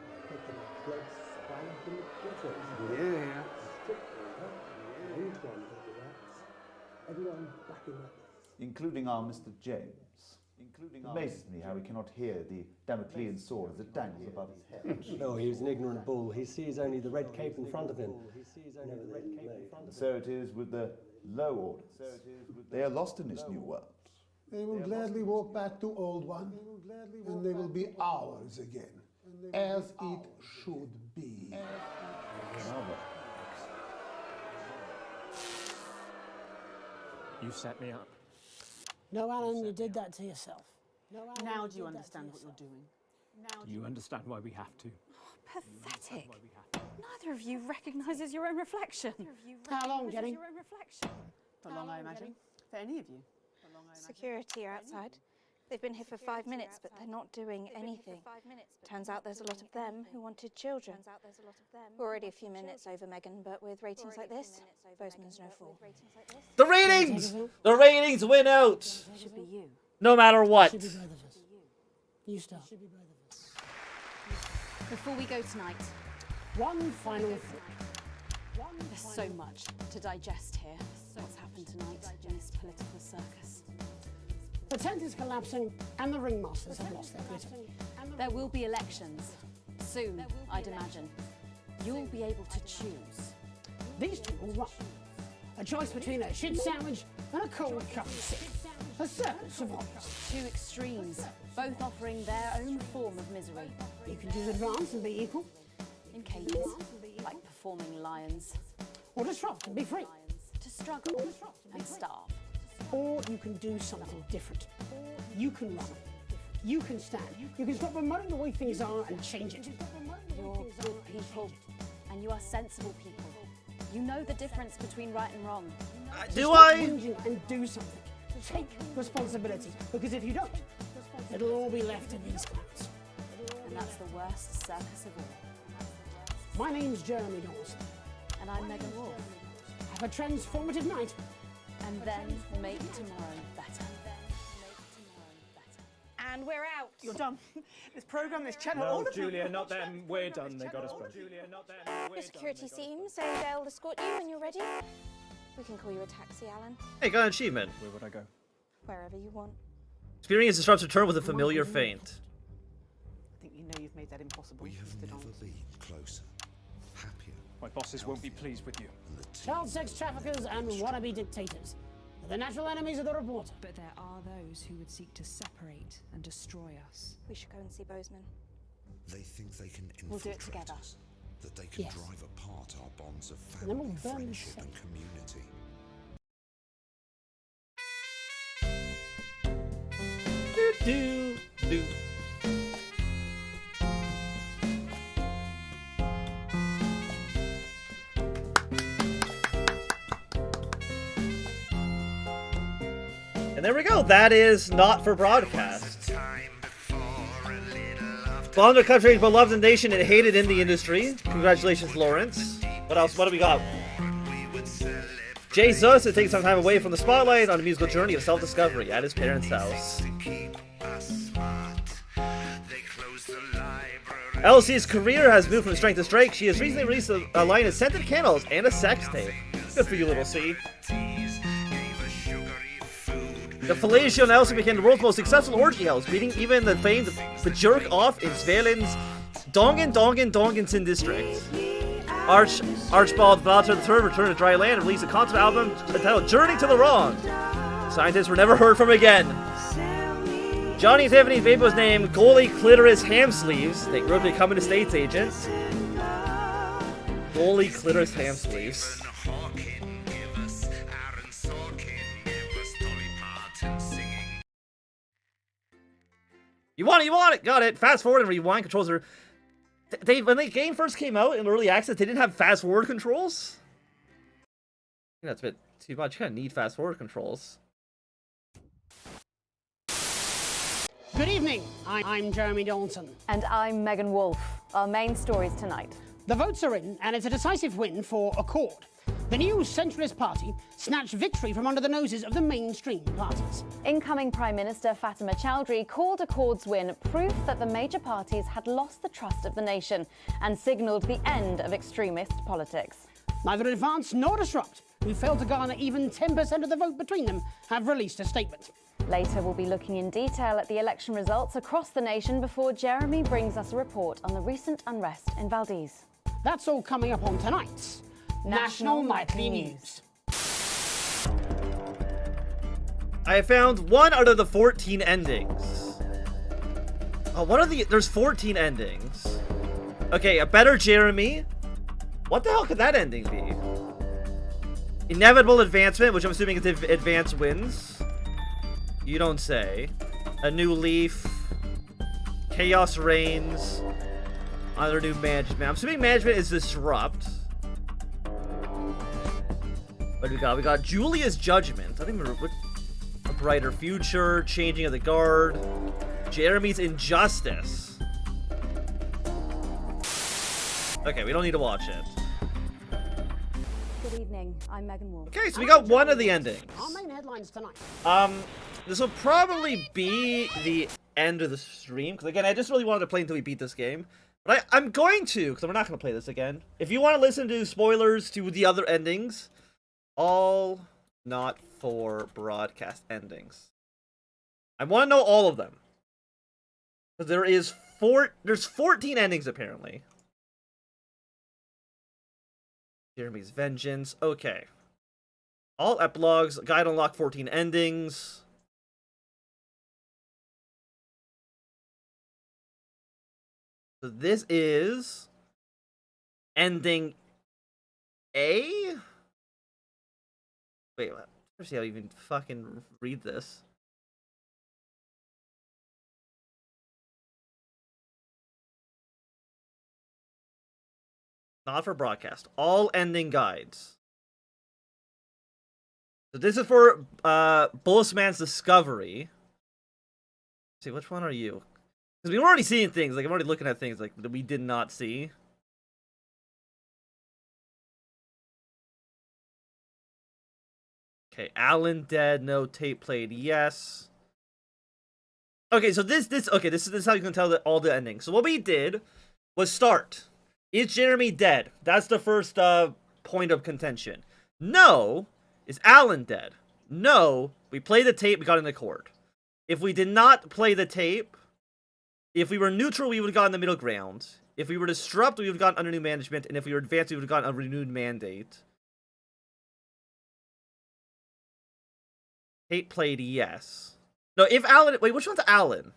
Everyone back in that. Including our Mr. James. It amazes me how he cannot hear the Damoclean sword as it dangles above his head. No, he was an ignorant bull. He sees only the red cape in front of him. So it is with the low orders. They are lost in this new world. They will gladly walk back to Old One, and they will be ours again, as it should be. You set me up. No, Alan, you did that to yourself. Now do you understand what you're doing? Do you understand why we have to? Pathetic. Neither of you recognises your own reflection. How long, Jenny? For long, I imagine. For any of you. Security are outside. They've been here for 5 minutes, but they're not doing anything. Turns out there's a lot of them who wanted children. We're already a few minutes over, Megan, but with ratings like this, Bozeman's no fool. The ratings! The ratings win out! Should be you. No matter what. Should be both of us. You start. Before we go tonight, one final thing. There's so much to digest here. What's happened tonight in this political circus. The tent is collapsing and the ringmasters have lost their glitter. There will be elections. Soon, I'd imagine. You'll be able to choose. These two will run. A choice between a shit sandwich and a cold cup of soup. A circus of horrors. Two extremes, both offering their own form of misery. You can choose Advance and be equal. In cages, like performing lions. Or disrupt and be free. To struggle and starve. Or you can do something different. You can run. you can stand. You can stop promoting the way things are and change it. You're good people, and you are sensible people. You know the difference between right and wrong. So stop whinging and do something. Take responsibility, because if you don't, it'll all be left in these clouds. And that's the worst circus of all. My name's Jeremy Dawson. And I'm Megan Wolf. Have a transformative night. And then make tomorrow better. And we're out. You're done. This program, this channel, No, all of Julia, not them. We're done. They got us both. Julia, not them. Your security team say they'll escort you when you're ready. We can call you a taxi, Alan. Hey, got an achievement. Where would I go? Wherever you want. Experience disrupts return with a familiar feint. I think you know you've made that impossible. We have never been closer, happier. My bosses won't be pleased with you. Child sex traffickers and wannabe dictators. They're the natural enemies of the reporter. But there are those who would seek to separate and destroy us. We should go and see Bozeman. They think they can We'll do it infiltrate together. us, that they can Yes. drive apart our bonds of And then family, we'll burn friendship, the and community. Do, do. And there we go. That is not for broadcast. Belonged to a country's beloved nation and hated in the industry. Congratulations, Lawrence. What else? What do we got? Jay Zus is taking some time away from the spotlight on a musical journey of self-discovery at his parents' house. LC's career has moved from strength to strength. She has recently released a line of scented candles and a sex tape. Good for you, little C. The fellatio now also became the world's most successful orgy house, beating even the famed The Jerk Off in Svealand's Dongen district. Archibald Valter III returned to dry land and released a concept album entitled Journey to the Wrong. Scientists were never heard from again. Johnny and Tiffany's baby was named Goalie Clitoris Ham Sleeves. They grew up to become an estates agent. Goalie Clitoris Ham Sleeves. You want it, got it. Fast forward and rewind controls are. When the game first came out in early access, they didn't have fast forward controls. I think that's a bit too much. You kind of need fast forward controls. Good evening. I'm Jeremy Dawson. And I'm Megan Wolf. Our main stories tonight. The votes are in, and it's a decisive win for Accord. The new centralist party snatched victory from under the noses of the mainstream parties. Incoming Prime Minister Fatima Chowdhury called Accord's win proof that the major parties had lost the trust of the nation and signalled the end of extremist politics. Neither Advance nor Disrupt, who failed to garner even 10% of the vote between them, have released a statement. Later, we'll be looking in detail at the election results across the nation before Jeremy brings us a report on the recent unrest in Valdez. That's all coming up on tonight's National Nightly News. I found one out of the 14 endings. Oh, there's 14 endings. Okay, a better Jeremy. What the hell could that ending be? Inevitable advancement, which I'm assuming is if advance wins. You don't say. A new leaf. Chaos reigns. Under new management. I'm assuming management is disrupt. What do we got? We got Julia's Judgment. I think we're a brighter future. Changing of the guard. Jeremy's Injustice. Okay, we don't need to watch it. Good evening. I'm Megan Wolf. Okay, so we got one of the endings. Our main headlines tonight. This will probably be the end of the stream, because again, I just really wanted to play until we beat this game. But I'm going to, because we're not going to play this again. If you want to listen to spoilers to the other endings, all not for broadcast endings. I want to know all of them. Because there's 14 endings apparently. Jeremy's Vengeance. Okay. All epilogues. Guide to unlock 14 endings. So this is ending A? Wait, let's see how you even fucking read this. Not for broadcast. All ending guides. So this is for Bossman's Discovery. Let's see, which one are you? Because we've already seen things. Like, I'm already looking at things like that we did not see. Okay, Alan dead. No tape played. Yes. Okay, so this is how you can tell that all the endings. So what we did was start. Is Jeremy dead? That's the first point of contention. No. Is Alan dead? No. We played the tape, we got in the court. If we did not play the tape, if we were neutral, we would have gotten the middle ground. If we were disrupt, we would have gotten under new management. And if we were advanced, we would have gotten a renewed mandate. Tape played, yes. No, if Alan... Wait, which one's Alan?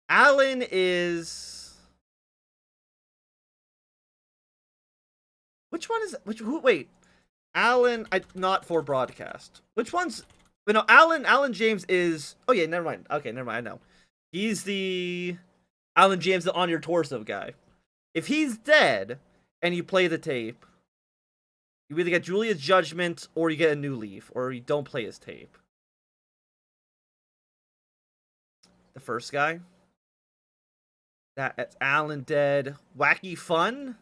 Alan is... Which one is... Wait. Alan... not for broadcast. Which one's... Wait, no, Alan James is... Oh, yeah, never mind. Okay, never mind, I know. He's the... Alan James, the on your torso guy. If he's dead, and you play the tape, you either get Julia's Judgment, or you get a new leaf, or you don't play his tape. The first guy. That's Alan dead. Wacky Fun.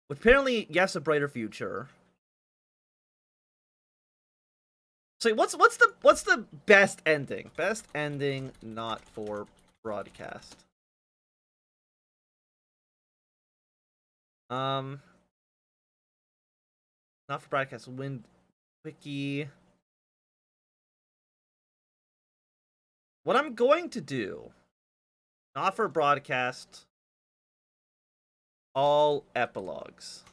Which apparently, yes, a brighter future. So what's the best ending? Best ending not for broadcast. Not for broadcast. Wind Wiki. What I'm going to do, not for broadcast, all epilogues.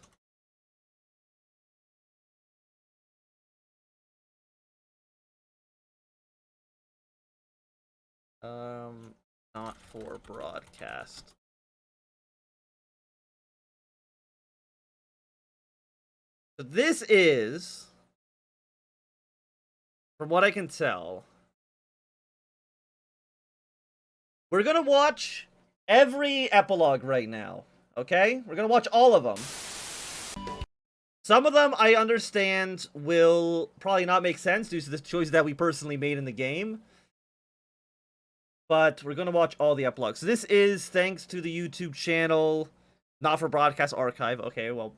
Not for broadcast. So this is, from what I can tell, we're gonna watch every epilogue right now, okay? We're gonna watch all of them. Some of them, I understand, will probably not make sense due to the choices that we personally made in the game. But we're gonna watch all the epilogues. So this is thanks to the YouTube channel, Not for Broadcast Archive. Okay, well,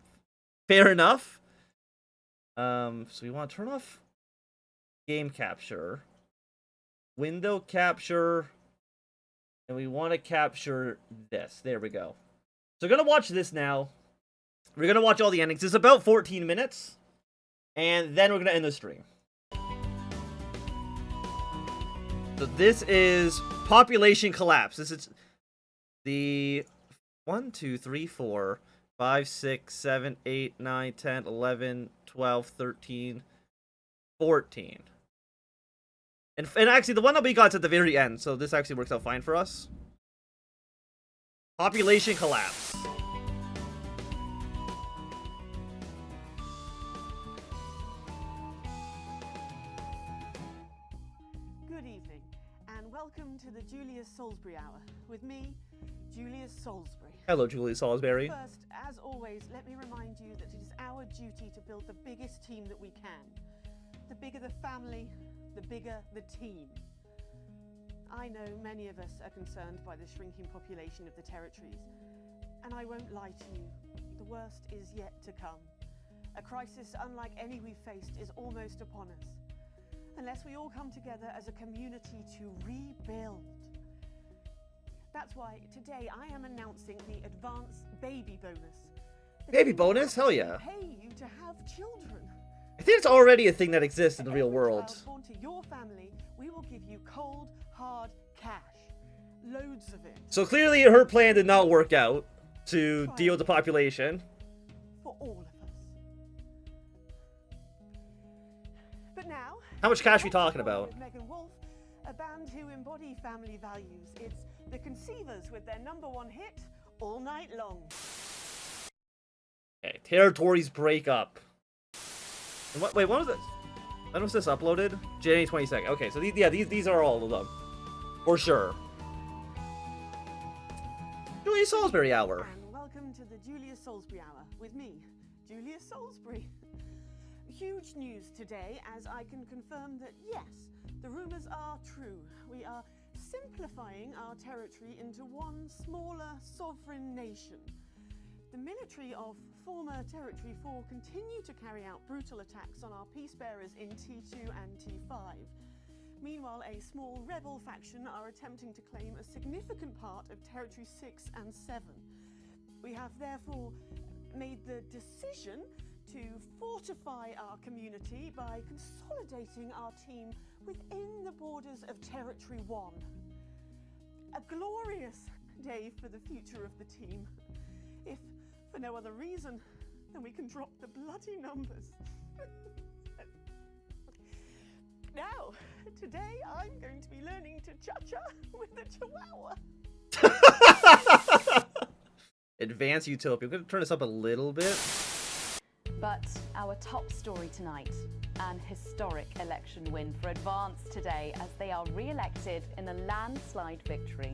fair enough. So we want to turn off game capture, window capture, and we want to capture this. There we go. So we're gonna watch this now. We're gonna watch all the endings. It's about 14 minutes, and then we're gonna end the stream. So this is population collapse. This is the 1, 2, 3, 4, 5, 6, 7, 8, 9, 10, 11, 12, 13, 14. And actually, the one that we got is at the very end, so this actually works out fine for us. Population collapse. Good evening, and welcome to the Julius Salisbury Hour with me, Julius Salisbury. Hello, Julius Salisbury. First, as always, let me remind you that it is our duty to build the biggest team that we can. The bigger the family, the bigger the team. I know many of us are concerned by the shrinking population of the territories, and I won't lie to you, the worst is yet to come. A crisis unlike any we've faced is almost upon us, unless we all come together as a community to rebuild. That's why today I am announcing the advanced baby bonus. Baby bonus? Hell yeah. Pay you to have children. I think it's already a thing that exists in the real world. Born to your family, we will give you cold, hard cash. Loads of it. So clearly her plan did not work out to deal with the population. For all of us. But now... How much cash are we talking about? Megan Wolf, a band who embody family values. It's the Conceivers with their #1 hit, All Night Long. Okay, territories break up. And wait, when was this? When was this uploaded? January 22nd. Okay, so these are all of them. For sure. Julius Salisbury Hour. And to the Julia Salisbury Hour with me, Julia Salisbury. Huge news today, as I can confirm that yes, the rumours are true. We are simplifying our territory into one smaller sovereign nation. The military of former Territory 4 continue to carry out brutal attacks on our peace bearers in T2 and T5. Meanwhile, a small rebel faction are attempting to claim a significant part of Territory 6 and 7. We have therefore made the decision to fortify our community by consolidating our team within the borders of Territory 1. A glorious day for the future of the team. If for no other reason, then we can drop the bloody numbers. Now, today I'm going to be learning to cha-cha with a chihuahua. Advanced Utopia. I'm going to turn this up a little bit. But our top story tonight, an historic election win for Advance today as they are re-elected in a landslide victory.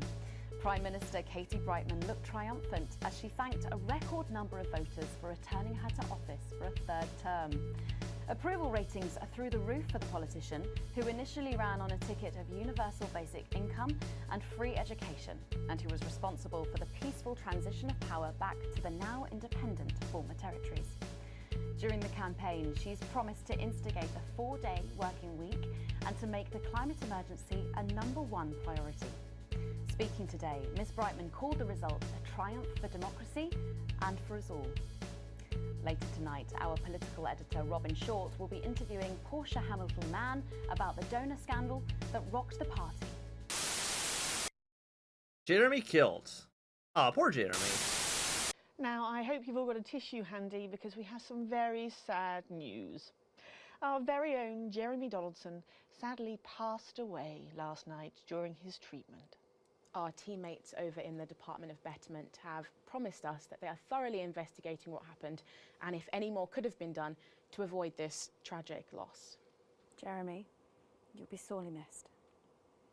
Prime Minister Katie Brightman looked triumphant as she thanked a record number of voters for returning her to office for a third term. Approval ratings are through the roof for the politician, who initially ran on a ticket of universal basic income and free education, and who was responsible for the peaceful transition of power back to the now independent former territories. During the campaign, she's promised to instigate a 4-day working week and to make the climate emergency a #1 priority. Speaking today, Ms Brightman called the result a triumph for democracy and for us all. Later tonight, our political editor Robin Short will be interviewing Portia Hamilton-Mann about the donor scandal that rocked the party. Jeremy killed. Aw, poor Jeremy. Now, I hope you've all got a tissue handy because we have some very sad news. Our very own Jeremy Donaldson sadly passed away last night during his treatment. Our teammates over in the Department of Betterment have promised us that they are thoroughly investigating what happened and if any more could have been done to avoid this tragic loss. Jeremy, you'll be sorely missed.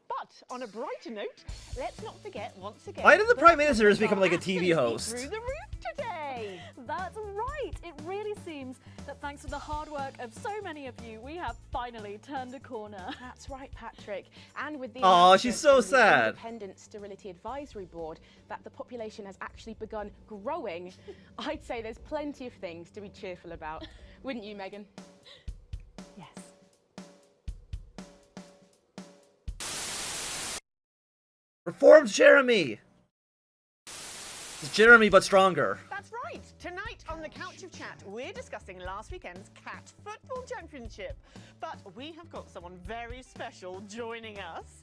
But on a brighter note, let's not forget once again. Why did the Prime Minister just become like a TV host? Through the roof today. That's right. It really seems that thanks to the hard work of so many of you, we have finally turned a corner. That's right, Patrick. And with the Aw, she's so sad. Independent Sterility Advisory Board that the population has actually begun growing, I'd say there's plenty of things to be cheerful about. Wouldn't you, Megan? Yes. Reformed Jeremy! It's Jeremy, but stronger. That's right. Tonight on the Couch of Chat, we're discussing last weekend's Cat Football Championship. But we have got someone very special joining us.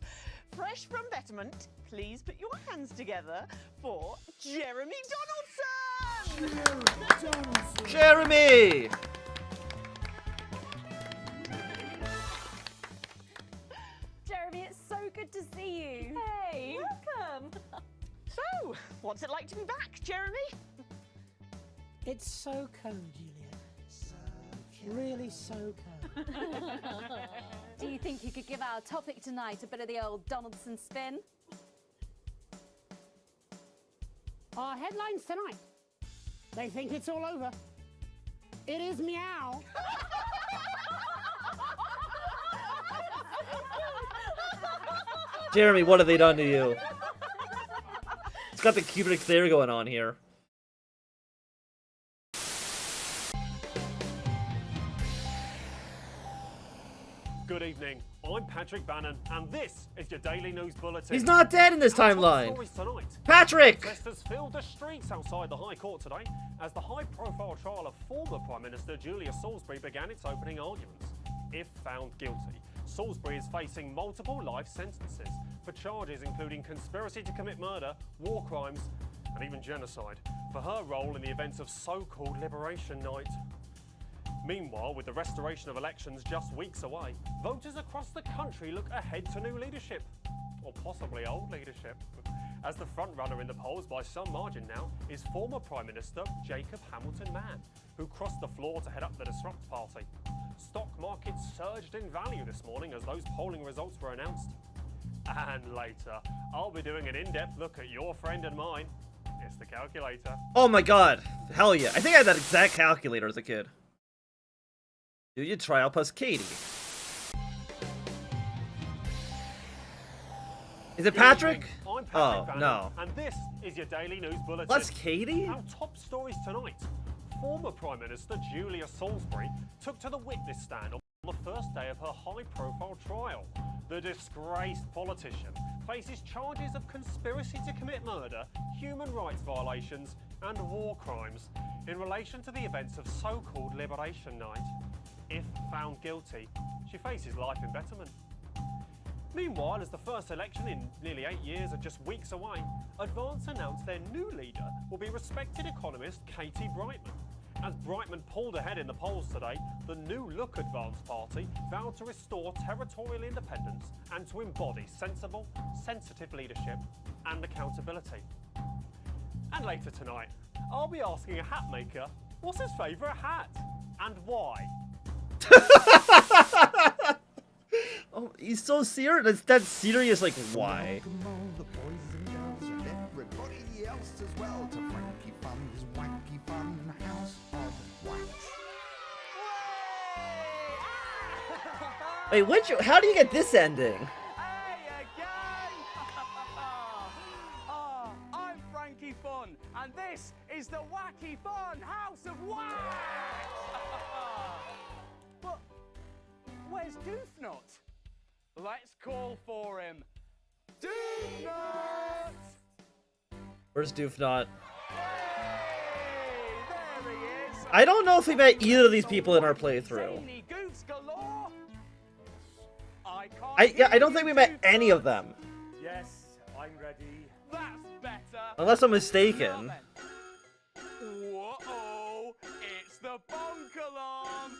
Fresh from Betterment, please put your hands together for Jeremy Donaldson! Jeremy! Jeremy, it's so good to see you. Hey, welcome. So, what's it like to be back, Jeremy? It's so cold, Julia. So cold. Really so cold. Do you think you could give our topic tonight a bit of the old Donaldson spin? Our headlines tonight. They think it's all over. It is meow. Jeremy, what have they done to you? It's got the cubic theory going on here. Good evening. I'm Patrick Bannon, and this is your Daily News Bulletin. He's not dead in this timeline. Patrick! Protesters filled the streets outside the High Court today as the high-profile trial of former Prime Minister Julia Salisbury began its opening arguments. If found guilty, Salisbury is facing multiple life sentences for charges including conspiracy to commit murder, war crimes, and even genocide for her role in the events of so-called Liberation Night. Meanwhile, with the restoration of elections just weeks away, voters across the country look ahead to new leadership, or possibly old leadership, as the front-runner in the polls by some margin now is former Prime Minister Jacob Hamilton-Mann, who crossed the floor to head up the Disrupt Party. Stock markets surged in value this morning as those polling results were announced. And later, I'll be doing an in-depth look at your friend and mine. Here's the calculator. Oh my god. Hell yeah. I think I had that exact calculator as a kid. Do you trial plus Katie? Is it Patrick? I'm Patrick Oh, Bannon, no. And this is your daily news bulletin. Plus Katie? Our top stories tonight. Former Prime Minister Julia Salisbury took to the witness stand on the first day of her high-profile trial. The disgraced politician faces charges of conspiracy to commit murder, human rights violations and war crimes in relation to the events of so-called Liberation Night. If found guilty, she faces life imprisonment. Meanwhile, as the first election in nearly 8 years are just weeks away, Advance announced their new leader will be respected economist Katie Brightman. As Brightman pulled ahead in the polls today, the New Look Advance Party vowed to restore territorial independence and to embody sensible, sensitive leadership and accountability. And later tonight, I'll be asking a hat maker what's his favourite hat and why. Oh, he's so serious. That's serious, like, why? The boys and girls and everybody else as well to Frankie Fun's wacky fun house of wax. Wait, how do you get this ending? Oh, I'm Frankie Fun, and this is the Wacky Fun House of Wax! But where's Doofnut? Let's call for him. Doofnut! Where's Doofnut? There he is. I don't know if we met either of these people in our playthrough. Zany goofs galore. I don't think we met any of them. Yes, I'm ready. That's better. Unless I'm mistaken. Whoa, it's the bonk alarm.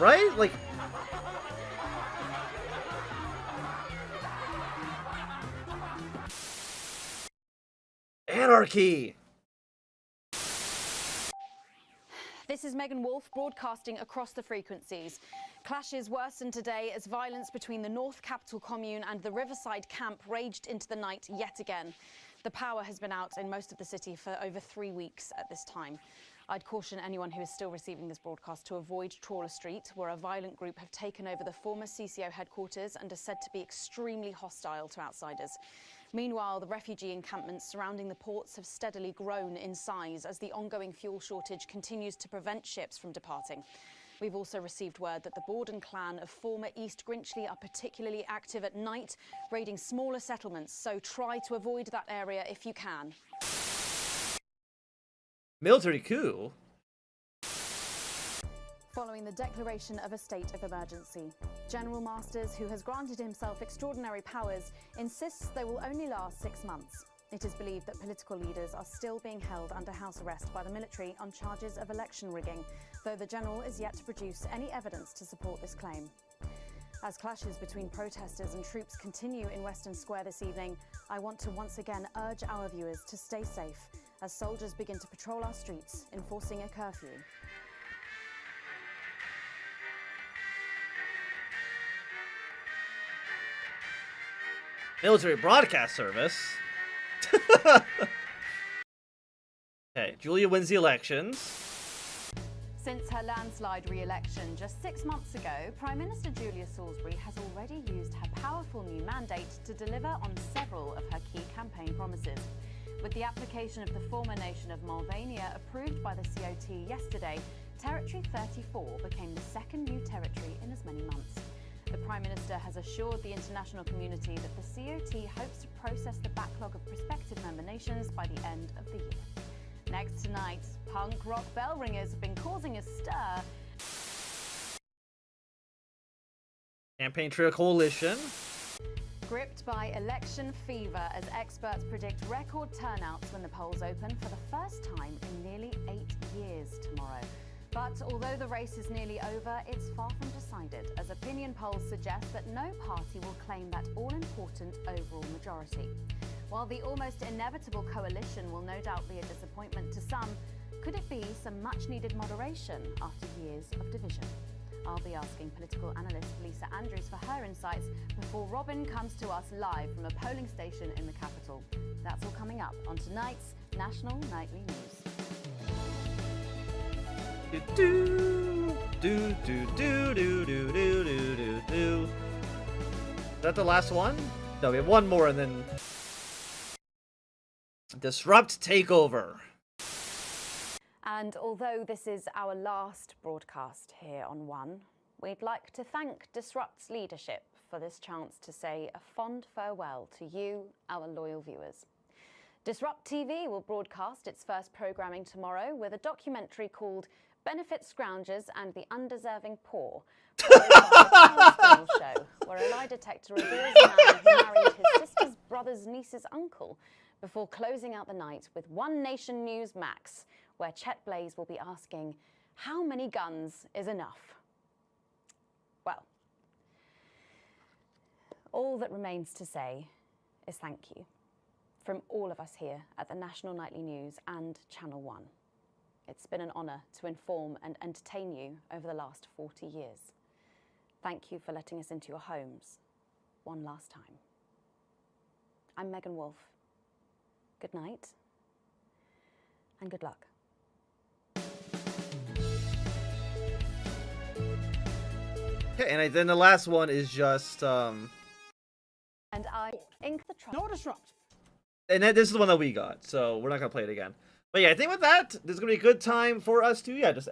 Right? Like... Anarchy! This is Megan Wolf broadcasting across the frequencies. Clashes worsened today as violence between the North Capital Commune and the Riverside camp raged into the night yet again. The power has been out in most of the city for over 3 weeks at this time. I'd caution anyone who is still receiving this broadcast to avoid Trawler Street, where a violent group have taken over the former CCO headquarters and are said to be extremely hostile to outsiders. Meanwhile, the refugee encampments surrounding the ports have steadily grown in size as the ongoing fuel shortage continues to prevent ships from departing. We've also received word that the Borden clan of former East Grinchley are particularly active at night, raiding smaller settlements, so try to avoid that area if you can. Military coup? Following the declaration of a state of emergency, General Masters, who has granted himself extraordinary powers, insists they will only last 6 months. It is believed that political leaders are still being held under house arrest by the military on charges of election rigging, though the general is yet to produce any evidence to support this claim. As clashes between protesters and troops continue in Western Square this evening, I want to once again urge our viewers to stay safe as soldiers begin to patrol our streets, enforcing a curfew. Military broadcast service? Okay, Julia wins the elections. Since her landslide re-election just 6 months ago, Prime Minister Julia Salisbury has already used her powerful new mandate to deliver on several of her key campaign promises. With the application of the former nation of Mulvania approved by the COT yesterday, Territory 34 became the second new territory in as many months. The Prime Minister has assured the international community that the COT hopes to process the backlog of prospective member nations by the end of the year. Next tonight, punk rock bell ringers have been causing a stir. Campaign Trail Coalition. Gripped by election fever as experts predict record turnouts when the polls open for the first time in nearly 8 years tomorrow. But although the race is nearly over, it's far from decided, as opinion polls suggest that no party will claim that all-important overall majority. While the almost inevitable coalition will no doubt be a disappointment to some, could it be some much-needed moderation after years of division? I'll be asking political analyst Lisa Andrews for her insights before Robin comes to us live from a polling station in the capital. That's all coming up on tonight's National Nightly News. Is that the last one? No, we have one more and then... Disrupt Takeover. And although this is our last broadcast here on One, we'd like to thank Disrupt's leadership for this chance to say a fond farewell to you, our loyal viewers. Disrupt TV will broadcast its first programming tomorrow with a documentary called Benefit Scroungers and the Undeserving Poor, show, where a lie detector reveals a man who married his sister's brother's niece's uncle before closing out the night with One Nation News Max, where Chet Blaze will be asking, how many guns is enough? Well, all that remains to say is thank you from all of us here at the National Nightly News and Channel 1. It's been an honour to inform and entertain you over the last 40 years. Thank you for letting us into your homes one last time. I'm Megan Wolf. Good night and good luck. Okay, and then the last one is just And I ink the No disrupt. And then this is the one that we got, so we're not gonna play it again. But yeah, I think with that, this is gonna be a good time for us to just